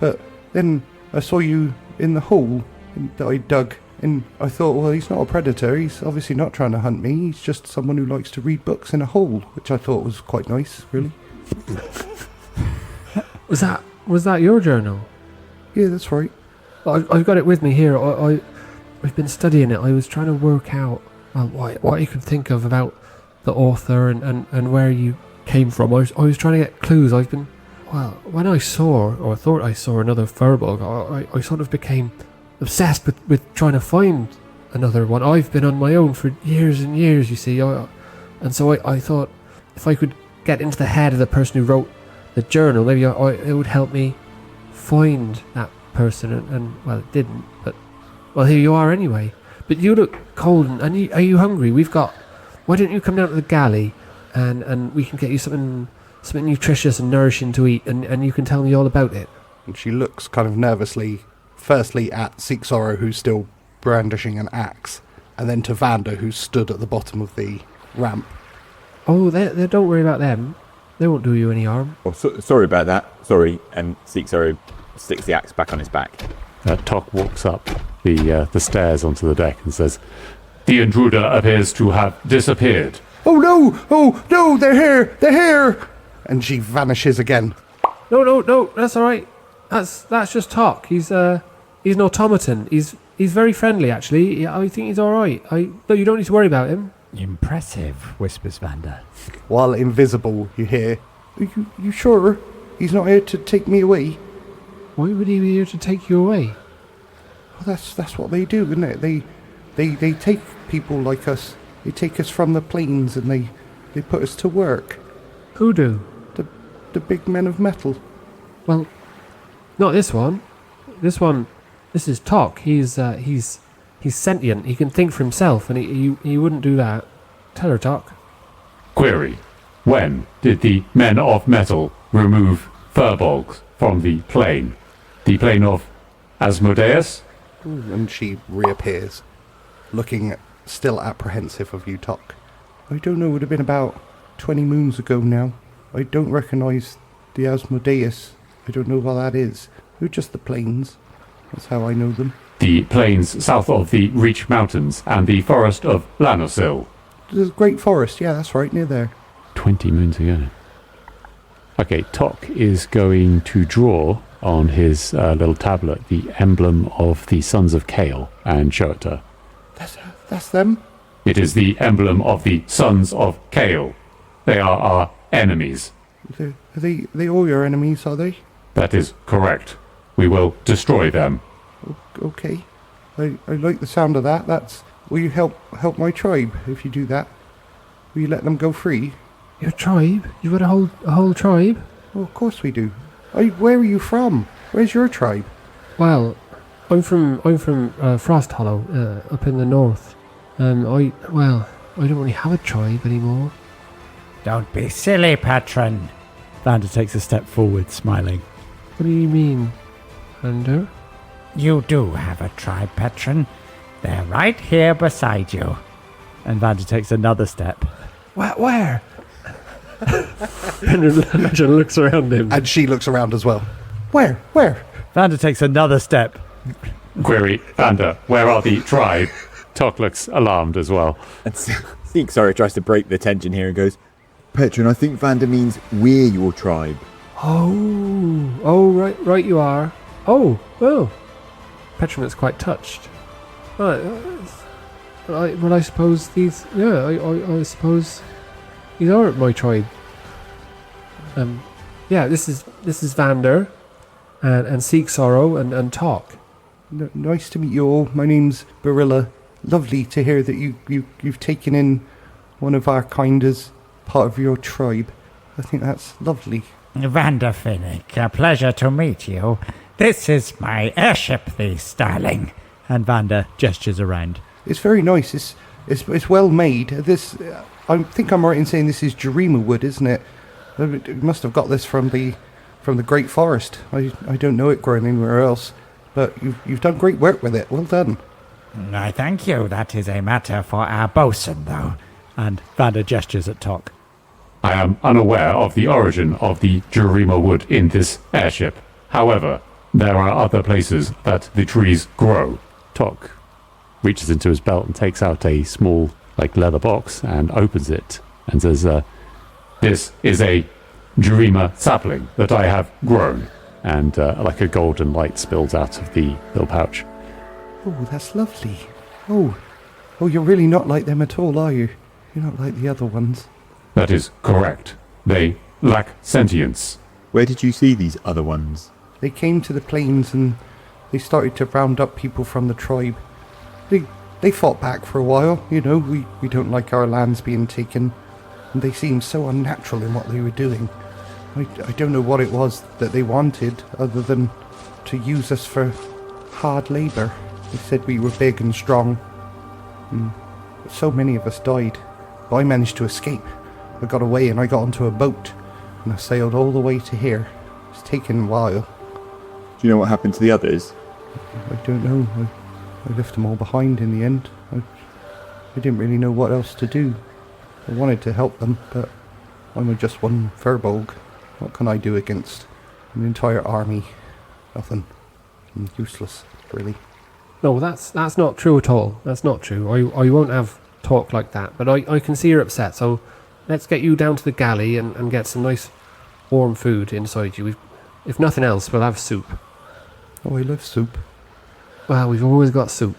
S2: But then I saw you in the hole that I dug, and I thought, well, he's not a predator. He's obviously not trying to hunt me. He's just someone who likes to read books in a hole, which I thought was quite nice, really.
S5: Was that your journal?
S2: Yeah, that's right.
S5: I've got it with me here. I've been studying it. I was trying to work out what you could think of about the author and where you came from. I was trying to get clues. When I thought I saw another Furbolg, I sort of became obsessed with trying to find another one. I've been on my own for years and years, you see. And so I thought if I could get into the head of the person who wrote the journal, maybe it would help me find that person. And well, it didn't. But well, here you are anyway. But you look cold, and are you hungry? Why don't you come down to the galley, and we can get you something nutritious and nourishing to eat, and you can tell me all about it.
S2: And she looks kind of nervously firstly at Seeksorrow, who's still brandishing an axe, and then to Vander, who's stood at the bottom of the ramp.
S5: Oh, they don't worry about them. They won't do you any harm.
S8: Oh, sorry about that. Sorry. And Seeksorrow sticks the axe back on his back.
S7: Tock walks up the stairs onto the deck and says, "The intruder appears to have disappeared."
S2: Oh no, they're here! And she vanishes again.
S5: No, that's all right. That's just Tock. He's an automaton. He's very friendly, actually. I think he's all right. No, you don't need to worry about him.
S3: Impressive, whispers Vander.
S2: While invisible, you hear, you sure he's not here to take me away?
S5: Why would he be here to take you away?
S2: Well, that's what they do, isn't it? They take people like us. They take us from the plains and they put us to work.
S5: Who do?
S2: The big men of metal.
S5: Well, not this one. This is Tock. He's sentient. He can think for himself, and he wouldn't do that. Tell her, Tock.
S7: Query: when did the men of metal remove Furbolgs from the plane? The plane of Asmodeus?
S2: And she reappears, looking still apprehensive of you, Tock. I don't know, it would have been about 20 moons ago now. I don't recognise the Asmodeus. I don't know what that is. They're just the plains. That's how I know them.
S7: The plains south of the Reach Mountains and the forest of Lanosil.
S2: There's a great forest, yeah, that's right, near there.
S7: 20 moons ago. Okay, Tock is going to draw on his little tablet the emblem of the Sons of Kale and show it to her.
S2: That's them?
S7: It is the emblem of the Sons of Kale. They are our enemies.
S2: Are they all your enemies, are they?
S7: That is correct. We will destroy them.
S2: Okay. I like the sound of that. Will you help my tribe if you do that? Will you let them go free?
S5: Your tribe? You've got a whole tribe?
S2: Oh, of course we do. Where are you from? Where's your tribe?
S5: Well, I'm from Frost Hollow, up in the north. I don't really have a tribe anymore.
S4: Don't be silly, Petren.
S3: Vander takes a step forward, smiling.
S5: What do you mean, Vander?
S4: You do have a tribe, Petren. They're right here beside you.
S3: And Vander takes another step.
S5: Where? And looks around him.
S2: And she looks around as well. Where?
S3: Vander takes another step.
S7: Query: Vander, where are the tribe? Tock looks alarmed as well.
S8: And Seeksorrow tries to break the tension here and goes, Petren, I think Vander means we're your tribe.
S5: Oh, right you are. Oh, well. Petren is quite touched. I suppose these... Yeah, I suppose these are my tribe. Yeah, this is Vander and Seeksorrow and Tock.
S2: Nice to meet you all. My name's Barilla. Lovely to hear that you've taken in one of our kind as part of your tribe. I think that's lovely.
S4: Vander Finnick, a pleasure to meet you. This is my airship, the Starling.
S3: And Vander gestures around.
S2: It's very nice. It's well made. This, I think I'm right in saying this is Jarima wood, isn't it? You must have got this from the Great Forest. I don't know it growing anywhere else, but you've done great work with it. Well done.
S4: I thank you. That is a matter for our bosun, though.
S3: And Vander gestures at Tock.
S7: I am unaware of the origin of the Jarima wood in this airship. However, there are other places that the trees grow. Tock reaches into his belt and takes out a small, leather box and opens it and says, this is a Jarima sapling that I have grown. And a golden light spills out of the little pouch.
S2: Oh, that's lovely. Oh, you're really not like them at all, are you? You're not like the other ones.
S7: That is correct. They lack sentience.
S6: Where did you see these other ones?
S2: They came to the plains and they started to round up people from the tribe. They fought back for a while, we don't like our lands being taken. And they seemed so unnatural in what they were doing. I don't know what it was that they wanted, other than to use us for hard labour. They said we were big and strong. So many of us died. But I managed to escape. I got away and I got onto a boat. And I sailed all the way to here. It's taken a while.
S6: Do you know what happened to the others?
S2: I don't know. I left them all behind in the end. I didn't really know what else to do. I wanted to help them, but I'm just one furbolg. What can I do against an entire army? Nothing. I'm useless, really.
S5: No, that's not true at all. That's not true. I won't have talk like that. But I can see you're upset, so let's get you down to the galley and get some nice warm food inside you. If nothing else, we'll have soup.
S2: Oh, I love soup.
S5: Well, we've always got soup.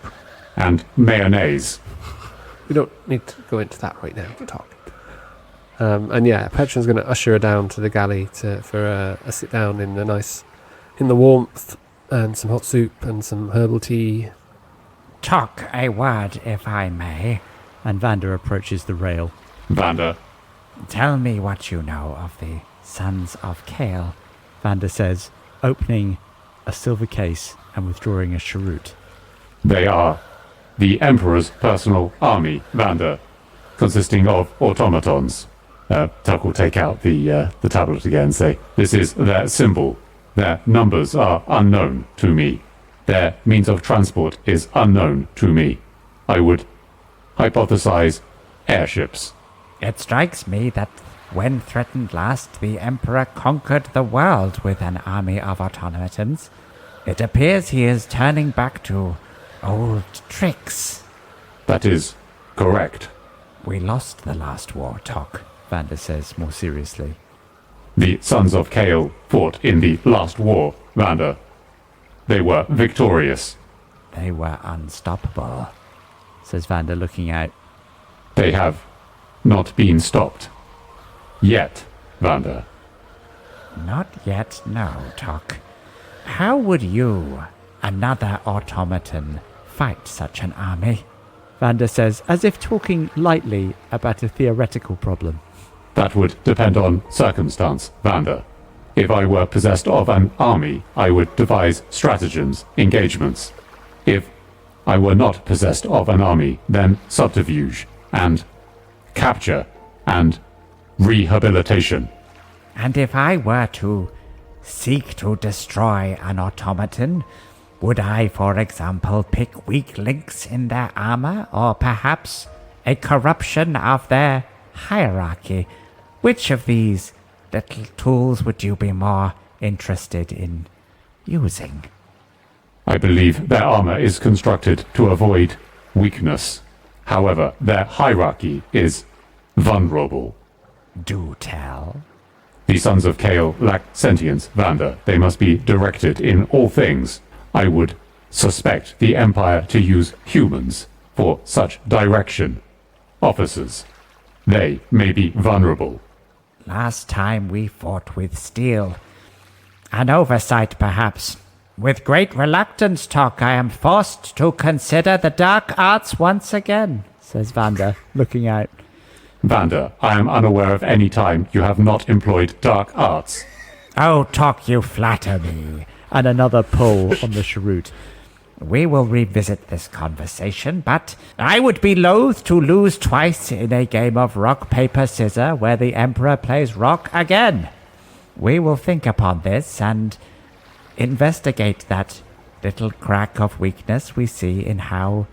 S7: And mayonnaise.
S5: We don't need to go into that right now, Tock. And yeah, Petren's going to usher her down to the galley for a sit down in the warmth, and some hot soup and some herbal tea.
S4: Tock, a word, if I may.
S3: And Vander approaches the rail.
S7: Vander.
S4: Tell me what you know of the Sons of Kale.
S3: Vander says, opening a silver case and withdrawing a cheroot.
S7: They are the Emperor's personal army, Vander, consisting of automatons. Tock will take out the tablet again and say, this is their symbol. Their numbers are unknown to me. Their means of transport is unknown to me. I would hypothesize airships.
S4: It strikes me that when threatened last, the Emperor conquered the world with an army of automatons. It appears he is turning back to old tricks.
S7: That is correct.
S4: We lost the last war, Tock,
S3: Vander says more seriously.
S7: The Sons of Kale fought in the last war, Vander. They were victorious.
S4: They were unstoppable,
S3: says Vander, looking out.
S7: They have not been stopped. Yet, Vander.
S4: Not yet, no, Tock. How would you, another automaton, fight such an army?
S3: Vander says, as if talking lightly about a theoretical problem.
S7: That would depend on circumstance, Vander. If I were possessed of an army, I would devise stratagems, engagements. If I were not possessed of an army, then subterfuge, and capture, and rehabilitation.
S4: And if I were to seek to destroy an automaton, would I, for example, pick weak links in their armor, or perhaps a corruption of their hierarchy? Which of these little tools would you be more interested in using?
S7: I believe their armor is constructed to avoid weakness. However, their hierarchy is vulnerable.
S4: Do tell.
S7: The Sons of Kale lack sentience, Vander. They must be directed in all things. I would suspect the Empire to use humans for such direction. Officers. They may be vulnerable.
S4: Last time we fought with steel. An oversight, perhaps. With great reluctance, Tock, I am forced to consider the dark arts once again,
S3: says Vander, looking out.
S7: Vander, I am unaware of any time you have not employed dark arts.
S4: Oh, Tock, you flatter me.
S3: And another pull on the cheroot.
S4: We will revisit this conversation, but I would be loath to lose twice in a game of rock, paper, scissors where the Emperor plays rock again. We will think upon this and investigate that little crack of weakness we see in how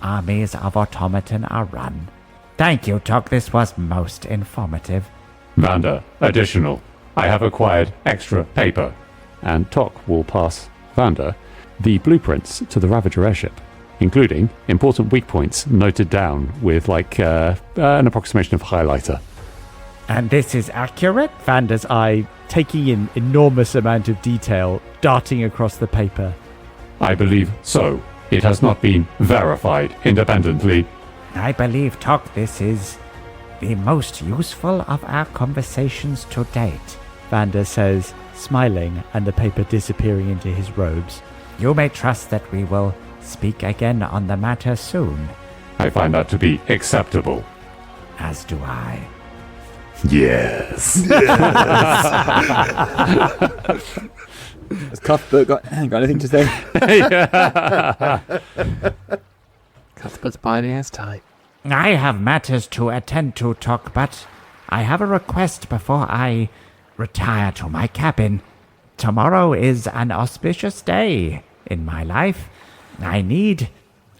S4: armies of automaton are run. Thank you, Tock. This was most informative.
S7: Vander, additional. I have acquired extra paper. And Tock will pass Vander the blueprints to the Ravager airship, including important weak points noted down with an approximation of highlighter.
S4: And this is accurate?
S3: Vander's eye taking in enormous amount of detail, darting across the paper.
S7: I believe so. It has not been verified independently.
S4: I believe, Tock, this is the most useful of our conversations to date.
S3: Vander says, smiling and the paper disappearing into his robes.
S4: You may trust that we will speak again on the matter soon.
S7: I find that to be acceptable.
S4: As do I.
S6: Yes. Has Cuthbert got anything to say?
S5: Cuthbert's biding his time.
S4: I have matters to attend to, Tock, but I have a request before I retire to my cabin. Tomorrow is an auspicious day. in my life. I need,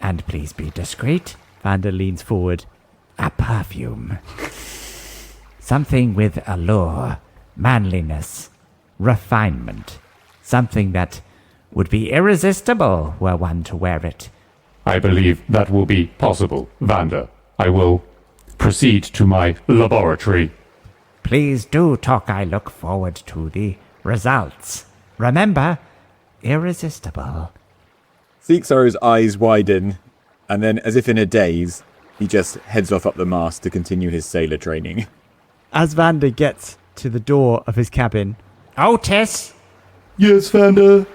S4: and please be discreet,
S3: Vander leans forward.
S4: a perfume. Something with allure, manliness, refinement. Something that would be irresistible were one to wear it.
S7: I believe that will be possible, Vander. I will proceed to my laboratory.
S4: Please do, Tock. I look forward to the results. Remember, irresistible.
S8: Seeksorrow's eyes widen, and then, as if in a daze, he just heads off up the mast to continue his sailor training.
S3: As Vander gets to the door of his cabin,
S4: Otis,
S9: Yes, Vander.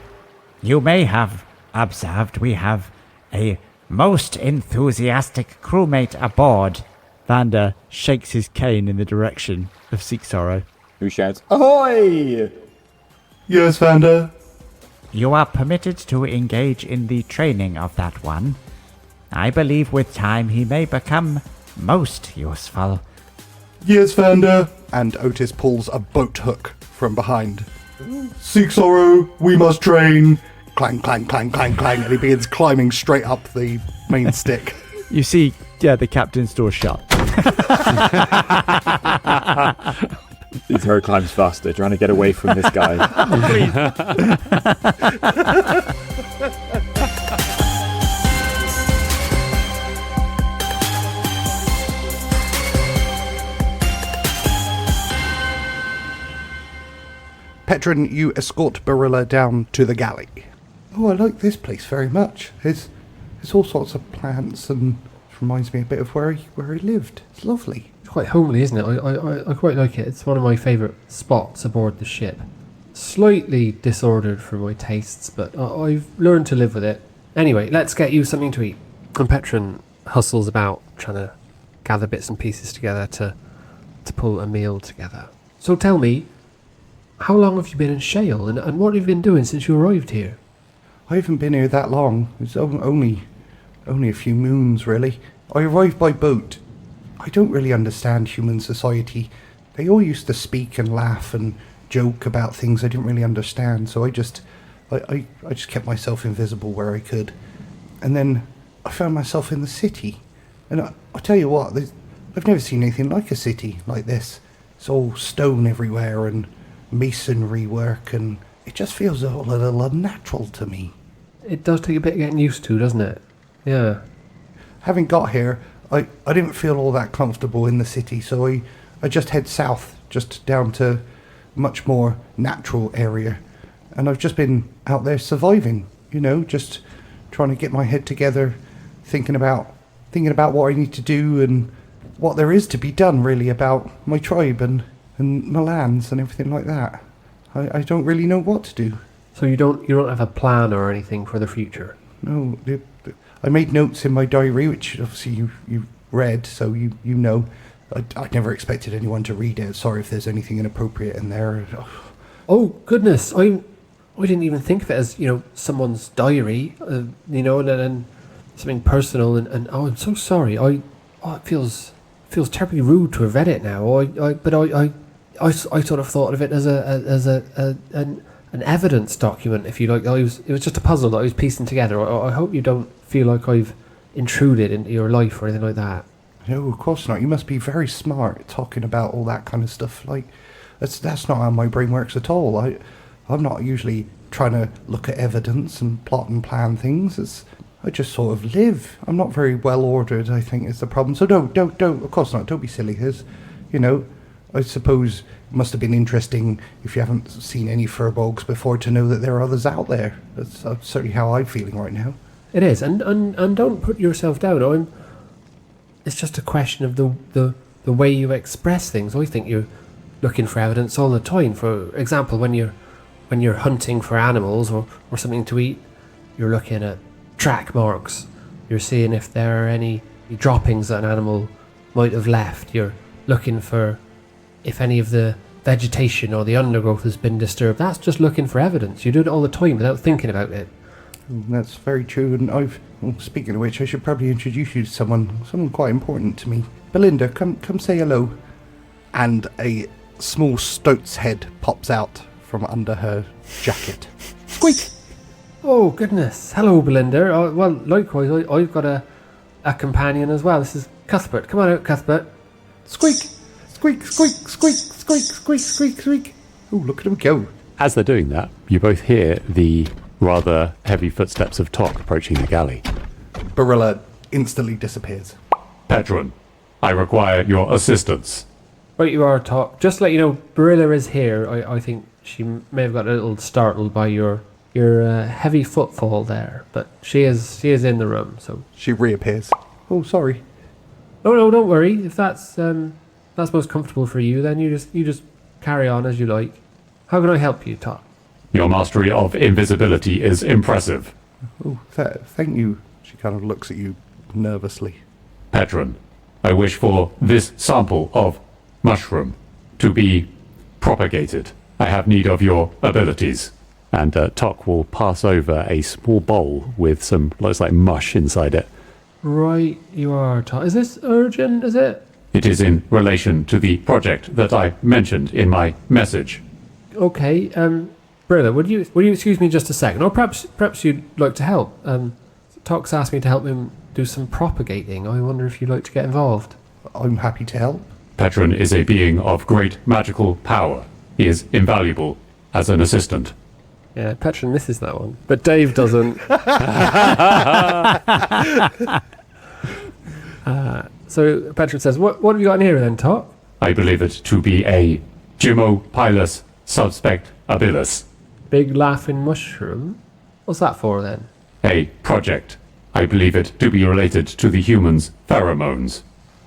S4: you may have observed we have a most enthusiastic crewmate aboard.
S3: Vander shakes his cane in the direction of Seeksorrow.
S8: Who shouts, "Ahoy!"
S9: Yes, Vander.
S4: You are permitted to engage in the training of that one. I believe with time he may become most useful.
S9: Yes, Vander.
S2: And Otis pulls a boat hook from behind.
S9: Seeksorrow, we must train.
S2: Clang, clang, clang, clang, clang, and he begins climbing straight up the main stick.
S3: You see, the captain's door shut.
S8: Seeksorrow climbs faster, trying to get away from this guy.
S2: Petren, you escort Barilla down to the galley. Oh, I like this place very much. There's all sorts of plants and it reminds me a bit of where he lived. It's lovely.
S5: It's quite homely, isn't it? I quite like it. It's one of my favourite spots aboard the ship. Slightly disordered for my tastes, but I've learned to live with it. Anyway, let's get you something to eat. And Petren hustles about, trying to gather bits and pieces together to pull a meal together. So tell me, how long have you been in Shale, and what have you been doing since you arrived here?
S2: I haven't been here that long. It's only a few moons, really. I arrived by boat. I don't really understand human society. They all used to speak and laugh and joke about things I didn't really understand, so I just kept myself invisible where I could. And then I found myself in the city. And I'll tell you what, I've never seen anything like a city like this. It's all stone everywhere and masonry work, and it just feels a little unnatural to me.
S5: It does take a bit getting used to, doesn't it? Yeah.
S2: Having got here, I didn't feel all that comfortable in the city, so I just head south, just down to a much more natural area. And I've just been out there surviving, just trying to get my head together, thinking about what I need to do and what there is to be done, really, about my tribe and my lands and everything like that. I don't really know what to do.
S5: So you don't have a plan or anything for the future?
S2: No, I made notes in my diary, which obviously you read, so you know. I never expected anyone to read it. Sorry if there's anything inappropriate in there.
S5: Oh goodness, I didn't even think of it as someone's diary, and then something personal, and oh, I'm so sorry. It feels terribly rude to have read it now. I sort of thought of it as an evidence document, if you like. It was just a puzzle that I was piecing together. I hope you don't feel like I've intruded into your life or anything like that.
S2: No, of course not. You must be very smart talking about all that kind of stuff. Like, that's not how my brain works at all. I'm not usually trying to look at evidence and plot and plan things. I just sort of live. I'm not very well ordered, I think, is the problem. So don't, of course not. Don't be silly. I suppose it must have been interesting if you haven't seen any furbolgs before to know that there are others out there. That's certainly how I'm feeling right now.
S5: It is, and don't put yourself down. It's just a question of the way you express things. I think you're looking for evidence all the time. For example, when you're hunting for animals or something to eat, you're looking at track marks. You're seeing if there are any droppings that an animal might have left. You're looking for if any of the vegetation or the undergrowth has been disturbed. That's just looking for evidence. You do it all the time without thinking about it.
S2: That's very true, and speaking of which, I should probably introduce you to someone quite important to me. Belinda, come say hello. And a small stoat's head pops out from under her jacket. Squeak!
S5: Oh, goodness. Hello, Belinda. Well, likewise, I've got a companion as well. This is Cuthbert. Come on out, Cuthbert.
S2: Squeak! Squeak, squeak, squeak, squeak, squeak, squeak, squeak. Oh, look at him go.
S7: As they're doing that, you both hear the rather heavy footsteps of Tock approaching the galley.
S2: Barilla instantly disappears.
S7: Petren, I require your assistance.
S5: Right you are, Tock. Just to let you know, Barilla is here. I think she may have got a little startled by your heavy footfall there, but she is in the room, so...
S2: She reappears. Oh, sorry.
S5: No, don't worry. If that's most comfortable for you, then you just carry on as you like. How can I help you, Tock?
S7: Your mastery of invisibility is impressive.
S2: Oh, thank you. She kind of looks at you nervously.
S7: Petren, I wish for this sample of mushroom to be propagated. I have need of your abilities. And Tock will pass over a small bowl with some, looks like mush inside it.
S5: Right you are, Tock. Is this urgent, is it?
S7: It is in relation to the project that I mentioned in my message.
S5: Okay, Barilla, would you excuse me just a second? Or perhaps you'd like to help. Tock's asked me to help him do some propagating. I wonder if you'd like to get involved.
S2: I'm happy to help.
S7: Petren is a being of great magical power. He is invaluable as an assistant.
S5: Yeah, Petren misses that one. But Dave doesn't. So Petren says, what have you got in here then, Tock?
S7: I believe it to be a Gymopilus suspect abilis.
S5: Big laughing mushroom? What's that for then?
S7: A project. I believe it to be related to the humans' pheromones.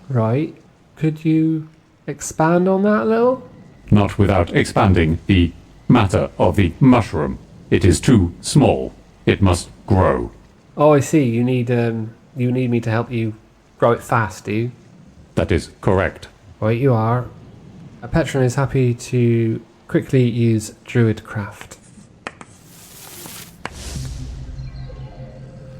S5: Right. Could you expand on that a little?
S7: Not without expanding the matter of the mushroom. It is too small. It must grow.
S5: Oh, I see. You need me to help you grow it fast, do you?
S7: That is correct.
S5: Right, you are. Petren is happy to quickly use Druidcraft.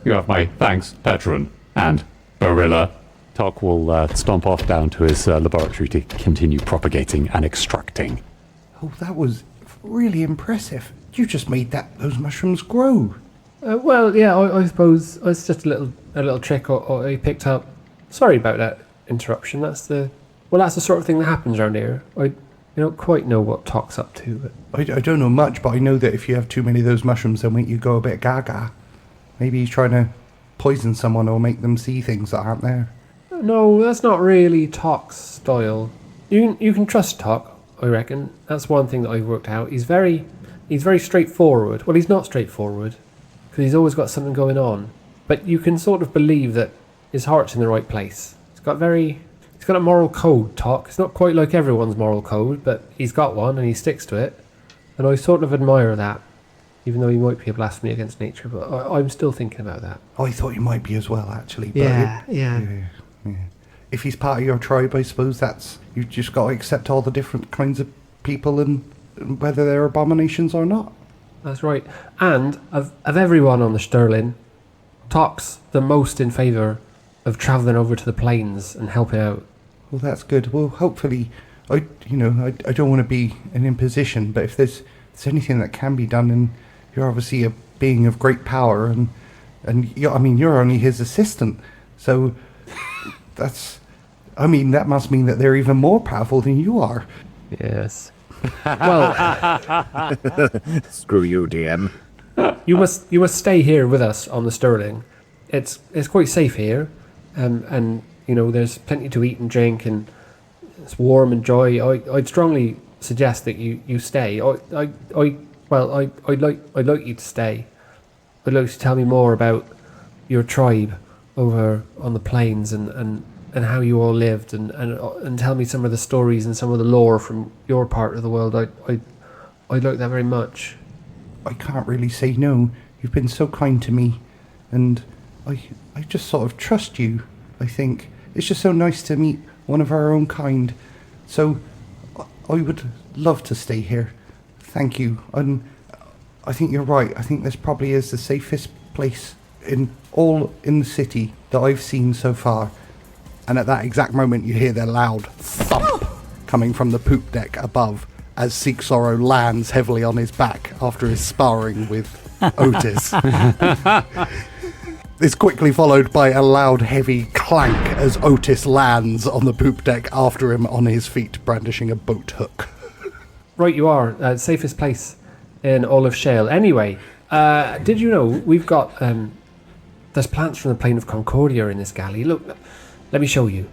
S7: You have my thanks, Petren. And Barilla. Tock will stomp off down to his laboratory to continue propagating and extracting.
S2: Oh, that was really impressive. You just made those mushrooms grow.
S5: Well, yeah, I suppose it's just a little trick I picked up. Sorry about that interruption. That's the sort of thing that happens around here. I don't quite know what Tock's up to. But
S2: I don't know much, but I know that if you have too many of those mushrooms, they'll make you go a bit gaga. Maybe he's trying to poison someone or make them see things that aren't there.
S5: No, that's not really Tock's style. You can trust Tock, I reckon. That's one thing that I've worked out. He's very straightforward. Well, he's not straightforward, because he's always got something going on. But you can sort of believe that his heart's in the right place. He's got a moral code, Tock. It's not quite like everyone's moral code, but he's got one and he sticks to it. And I sort of admire that, even though he might be a blasphemy against nature. But I'm still thinking about that.
S2: I thought he might be as well, actually. But
S5: Yeah.
S2: If he's part of your tribe, I suppose you've just got to accept all the different kinds of people and whether they're abominations or not.
S5: That's right. And of everyone on the Sterling, Tock's the most in favour of travelling over to the plains and helping out.
S2: Well, that's good. Well, hopefully, I don't want to be an imposition, but if there's anything that can be done, and you're obviously a being of great power, and you're only his assistant, so that must mean that they're even more powerful than you are.
S5: Yes. Well,
S8: Screw you, DM.
S5: you must stay here with us on the Sterling. It's quite safe here, and there's plenty to eat and drink, and it's warm and dry. I'd strongly suggest that you stay. I'd like you to stay. I'd like you to tell me more about your tribe over on the plains and how you all lived, and tell me some of the stories and some of the lore from your part of the world. I'd like that very much.
S2: I can't really say no. You've been so kind to me, and I just sort of trust you. I think it's just so nice to meet one of our own kind. So I would love to stay here. Thank you. And I think you're right. I think this probably is the safest place in the city that I've seen so far. And at that exact moment, you hear the loud thump coming from the poop deck above as Seeksorrow lands heavily on his back after his sparring with Otis. It's quickly followed by a loud, heavy clank as Otis lands on the poop deck after him on his feet, brandishing a boat hook.
S5: Right, you are. Safest place in all of Shale. Anyway, did you know we've got... there's plants from the plane of Concordia in this galley. Look, let me show you.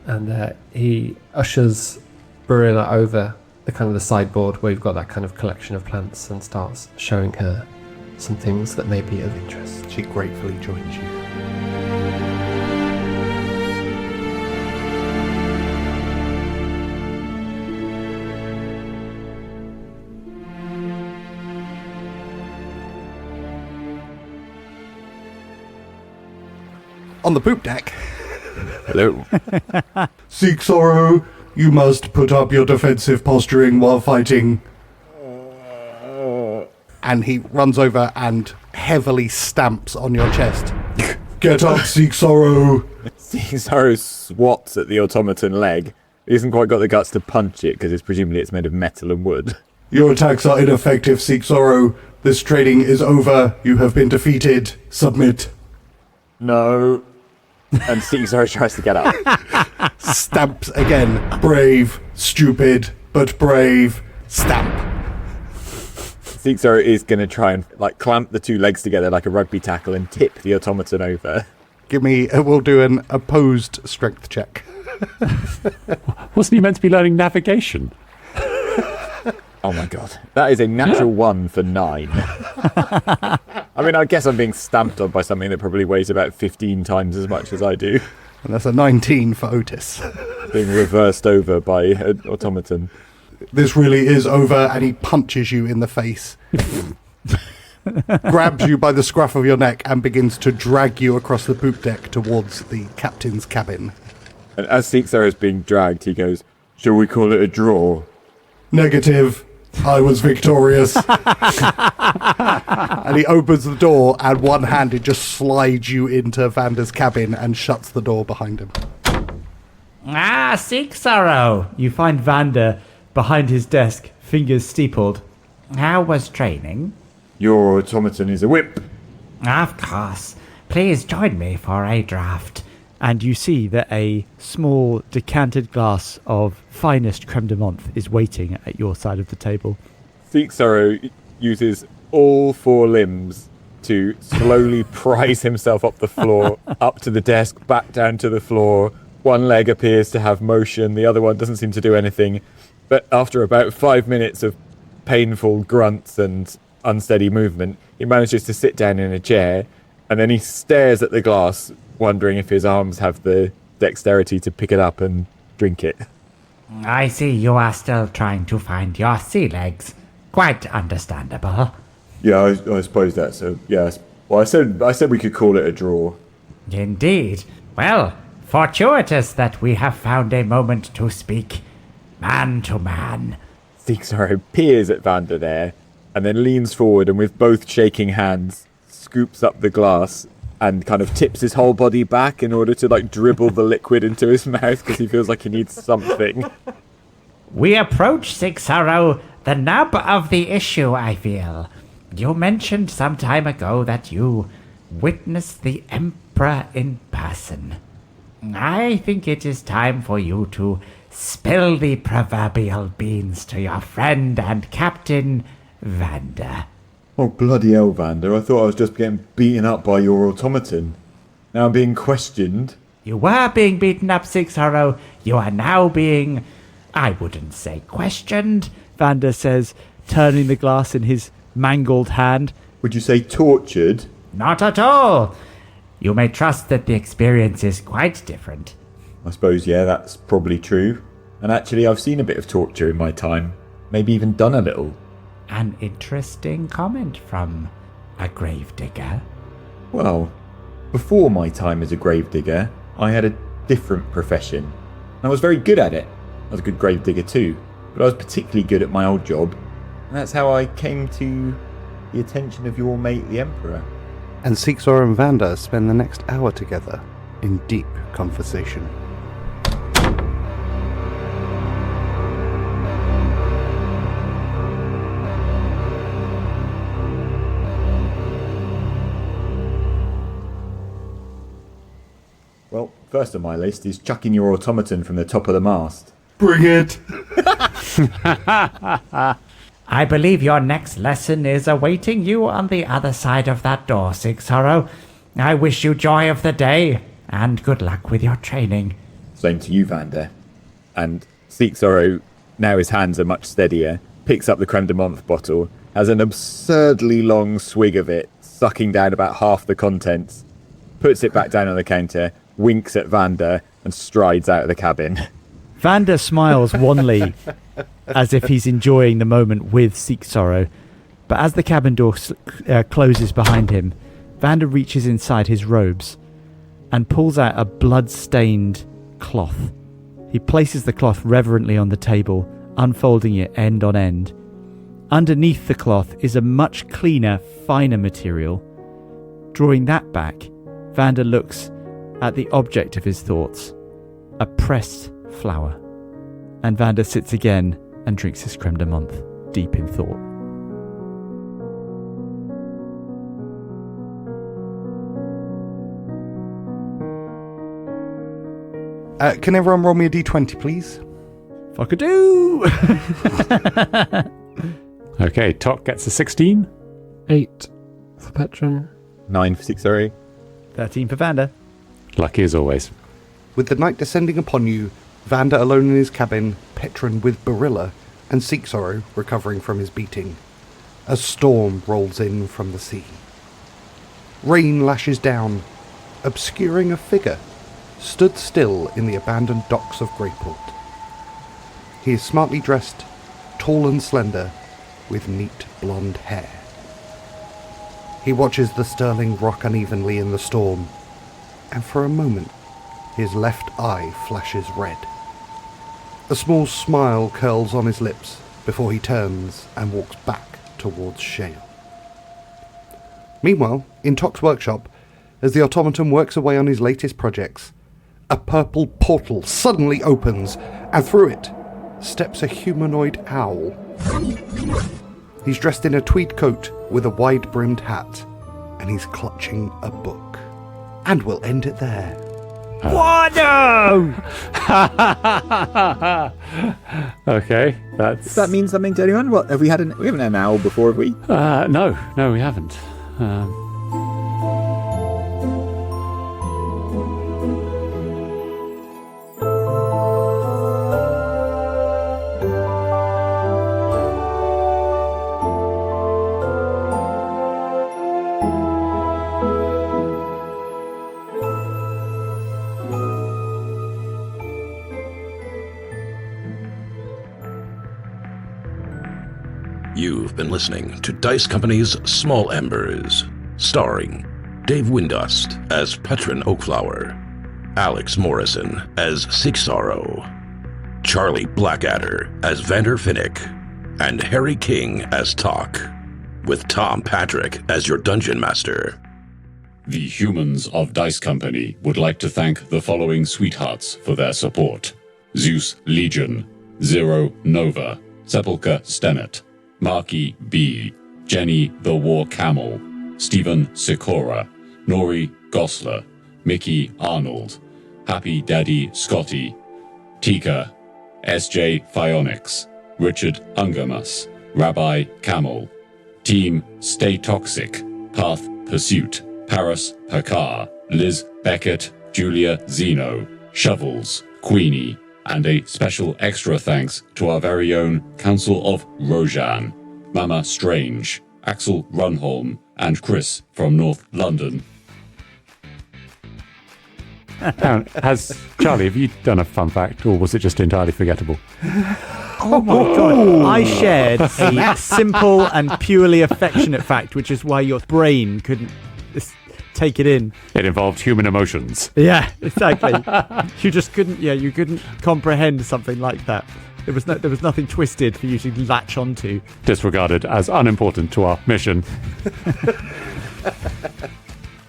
S5: And he ushers Barilla over the sideboard where you've got that kind of collection of plants and starts showing her some things that may be of interest.
S2: She gratefully joins you. On the poop deck.
S8: Hello.
S9: Seeksorrow, you must put up your defensive posturing while fighting.
S2: And he runs over and heavily stamps on your chest.
S9: Get up, Seeksorrow.
S8: Seeksorrow swats at the automaton leg. He hasn't quite got the guts to punch it because presumably it's made of metal and wood.
S9: Your attacks are ineffective, Seeksorrow. This training is over. You have been defeated. Submit.
S8: No. And Seeksorrow tries to get up.
S2: Stamps again.
S9: Brave, stupid, but brave.
S2: Stamp.
S8: Seeksorrow is going to try and clamp the two legs together like a rugby tackle and tip the automaton over.
S2: We'll do an opposed strength check.
S7: Wasn't he meant to be learning navigation?
S8: Oh my god. That is a natural 1 for 9. I mean, I guess I'm being stamped on by something that probably weighs about 15 times as much as I do.
S2: And that's a 19 for Otis.
S8: Being reversed over by an automaton.
S2: This really is over, and he punches you in the face. Grabs you by the scruff of your neck and begins to drag you across the poop deck towards the captain's cabin.
S8: And as Seeksorrow is being dragged, he goes, "Shall we call it a draw?"
S9: Negative. I was victorious.
S2: And he opens the door, and one-handed just slides you into Vander's cabin and shuts the door behind him.
S3: Ah, Seeksorrow! You find Vander behind his desk, fingers steepled.
S4: How was training?
S6: Your automaton is a whip.
S4: Of course. Please join me for a draft.
S3: And you see that a small decanted glass of finest creme de menthe is waiting at your side of the table.
S8: Seeksorrow uses all 4 limbs to slowly prise himself up the floor, up to the desk, back down to the floor. One leg appears to have motion, the other one doesn't seem to do anything. But after about 5 minutes of painful grunts and unsteady movement, he manages to sit down in a chair, and then he stares at the glass, wondering if his arms have the dexterity to pick it up and drink it.
S4: I see you are still trying to find your sea legs. Quite understandable.
S6: Yeah, I suppose that's so. Yes. Well, I said we could call it a draw.
S4: Indeed. Well, fortuitous that we have found a moment to speak man to man.
S8: Seeksorrow peers at Vander there, and then leans forward and with both shaking hands, scoops up the glass and kind of tips his whole body back in order to dribble the liquid into his mouth because he feels like he needs something.
S4: We approach, Seeksorrow, the nub of the issue, I feel. You mentioned some time ago that you witnessed the Emperor in person. I think it is time for you to spill the proverbial beans to your friend and Captain Vander.
S6: Oh, bloody hell, Vander. I thought I was just getting beaten up by your automaton. Now I'm being questioned.
S4: You were being beaten up, Seeksorrow. You are now being, I wouldn't say questioned,
S3: Vander says, turning the glass in his mangled hand.
S6: Would you say tortured?
S4: Not at all. You may trust that the experience is quite different.
S6: I suppose, yeah, that's probably true. And actually, I've seen a bit of torture in my time. Maybe even done a little.
S4: An interesting comment from a gravedigger.
S6: Well, before my time as a gravedigger, I had a different profession. And I was very good at it. I was a good gravedigger too, but I was particularly good at my old job. And that's how I came to the attention of your mate, the Emperor.
S2: And Seeksorrow and Vander spend the next hour together in deep conversation.
S6: First on my list is chucking your automaton from the top of the mast.
S9: Bring it!
S4: I believe your next lesson is awaiting you on the other side of that door, Seeksorrow. I wish you joy of the day, and good luck with your training.
S6: Same to you, Vander. And Seeksorrow, now his hands are much steadier, picks up the creme de menthe bottle, has an absurdly long swig of it, sucking down about half the contents, puts it back down on the counter, winks at Vander, and strides out of the cabin.
S3: Vander smiles wanly, as if he's enjoying the moment with Seeksorrow. But as the cabin door closes behind him, Vander reaches inside his robes and pulls out a blood-stained cloth. He places the cloth reverently on the table, unfolding it end on end. Underneath the cloth is a much cleaner, finer material. Drawing that back, Vander looks at the object of his thoughts, a pressed flower. And Vander sits again and drinks his creme de menthe, deep in thought.
S2: Can everyone roll me a d20, please?
S3: Fuck-a-doo!
S7: Okay, Tock gets a 16.
S5: 8 for Petren.
S6: 9 for Seeksorrow.
S3: 13 for Vander.
S7: Lucky as always.
S2: With the night descending upon you, Vander alone in his cabin, Petren with Barilla, and Seeksorrow recovering from his beating. A storm rolls in from the sea. Rain lashes down, obscuring a figure stood still in the abandoned docks of Greyport. He is smartly dressed, tall and slender, with neat blonde hair. He watches the Sterling rock unevenly in the storm, and for a moment his left eye flashes red. A small smile curls on his lips before he turns and walks back towards Shale. Meanwhile, in Tock's workshop, as the automaton works away on his latest projects, a purple portal suddenly opens, and through it steps a humanoid owl. He's dressed in a tweed coat with a wide-brimmed hat, and he's clutching a book. And we'll end it there.
S3: What? No!
S7: Okay, that's...
S6: Does that mean something to anyone? What, we haven't had an owl before, have we?
S7: No, we haven't.
S10: You've been listening to Dice Company's Small Embers, starring Dave Windust as Petren Oakflower, Alex Morrison as Seeksorrow, Charlie Blackadder as Vander Finnick, and Harry King as Tock, with Tom Patrick as your Dungeon Master.
S11: The humans of Dice Company would like to thank the following sweethearts for their support: Zeus Legion, Zero Nova, Sepulchre Stennet, Marky B, Jenny the War Camel, Stephen Sikora, Nori Gosler, Mickey Arnold, Happy Daddy Scotty, Tika, SJ Phionics, Richard Ungermus, Rabbi Camel, Team Stay Toxic, Path Pursuit, Paris Pakar, Liz Beckett, Julia Zeno, Shovels, Queenie, and a special extra thanks to our very own Council of Rojan, Mama Strange, Axel Runholm, and Chris from North London.
S7: Charlie, have you done a fun fact, or was it just entirely forgettable?
S3: Oh my god. I shared a simple and purely affectionate fact, which is why your brain couldn't take it in.
S7: It involved human emotions.
S3: Yeah, exactly. You just couldn't. Yeah, you couldn't comprehend something like that. There was nothing twisted for you to latch onto.
S7: Disregarded as unimportant to our mission.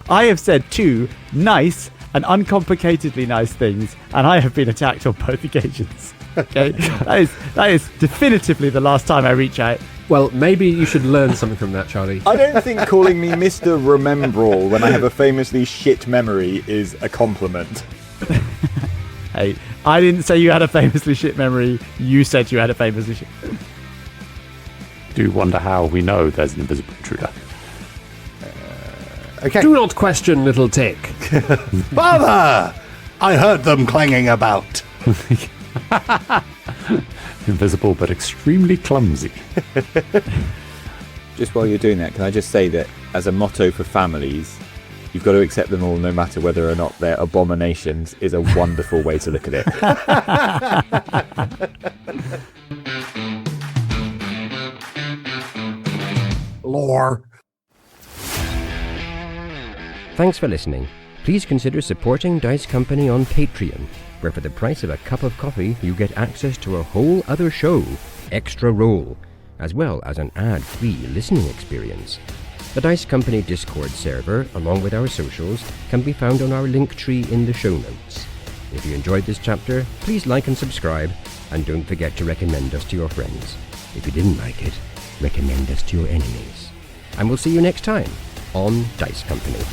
S3: I have said 2 nice and uncomplicatedly nice things, and I have been attacked on both occasions. Okay, that is definitively the last time I reach out.
S5: Well, maybe you should learn something from that, Charlie.
S8: I don't think calling me Mr. Remembrall when I have a famously shit memory is a compliment.
S3: Hey, I didn't say you had a famously shit memory. You said you had a famously shit.
S7: Do wonder how we know there's an invisible intruder.
S2: Okay.
S5: Do not question, little tick.
S9: Father! I heard them clanging about.
S7: Invisible but extremely clumsy.
S8: Just while you're doing that, can I just say that as a motto for families, you've got to accept them all no matter whether or not they're abominations is a wonderful way to look at it.
S9: Lore.
S1: Thanks for listening. Please consider supporting Dice Company on Patreon, where for the price of a cup of coffee, you get access to a whole other show, Extra Roll, as well as an ad-free listening experience. The Dice Company Discord server, along with our socials, can be found on our link tree in the show notes. If you enjoyed this chapter, please like and subscribe, and don't forget to recommend us to your friends. If you didn't like it, recommend us to your enemies. And we'll see you next time on Dice Company.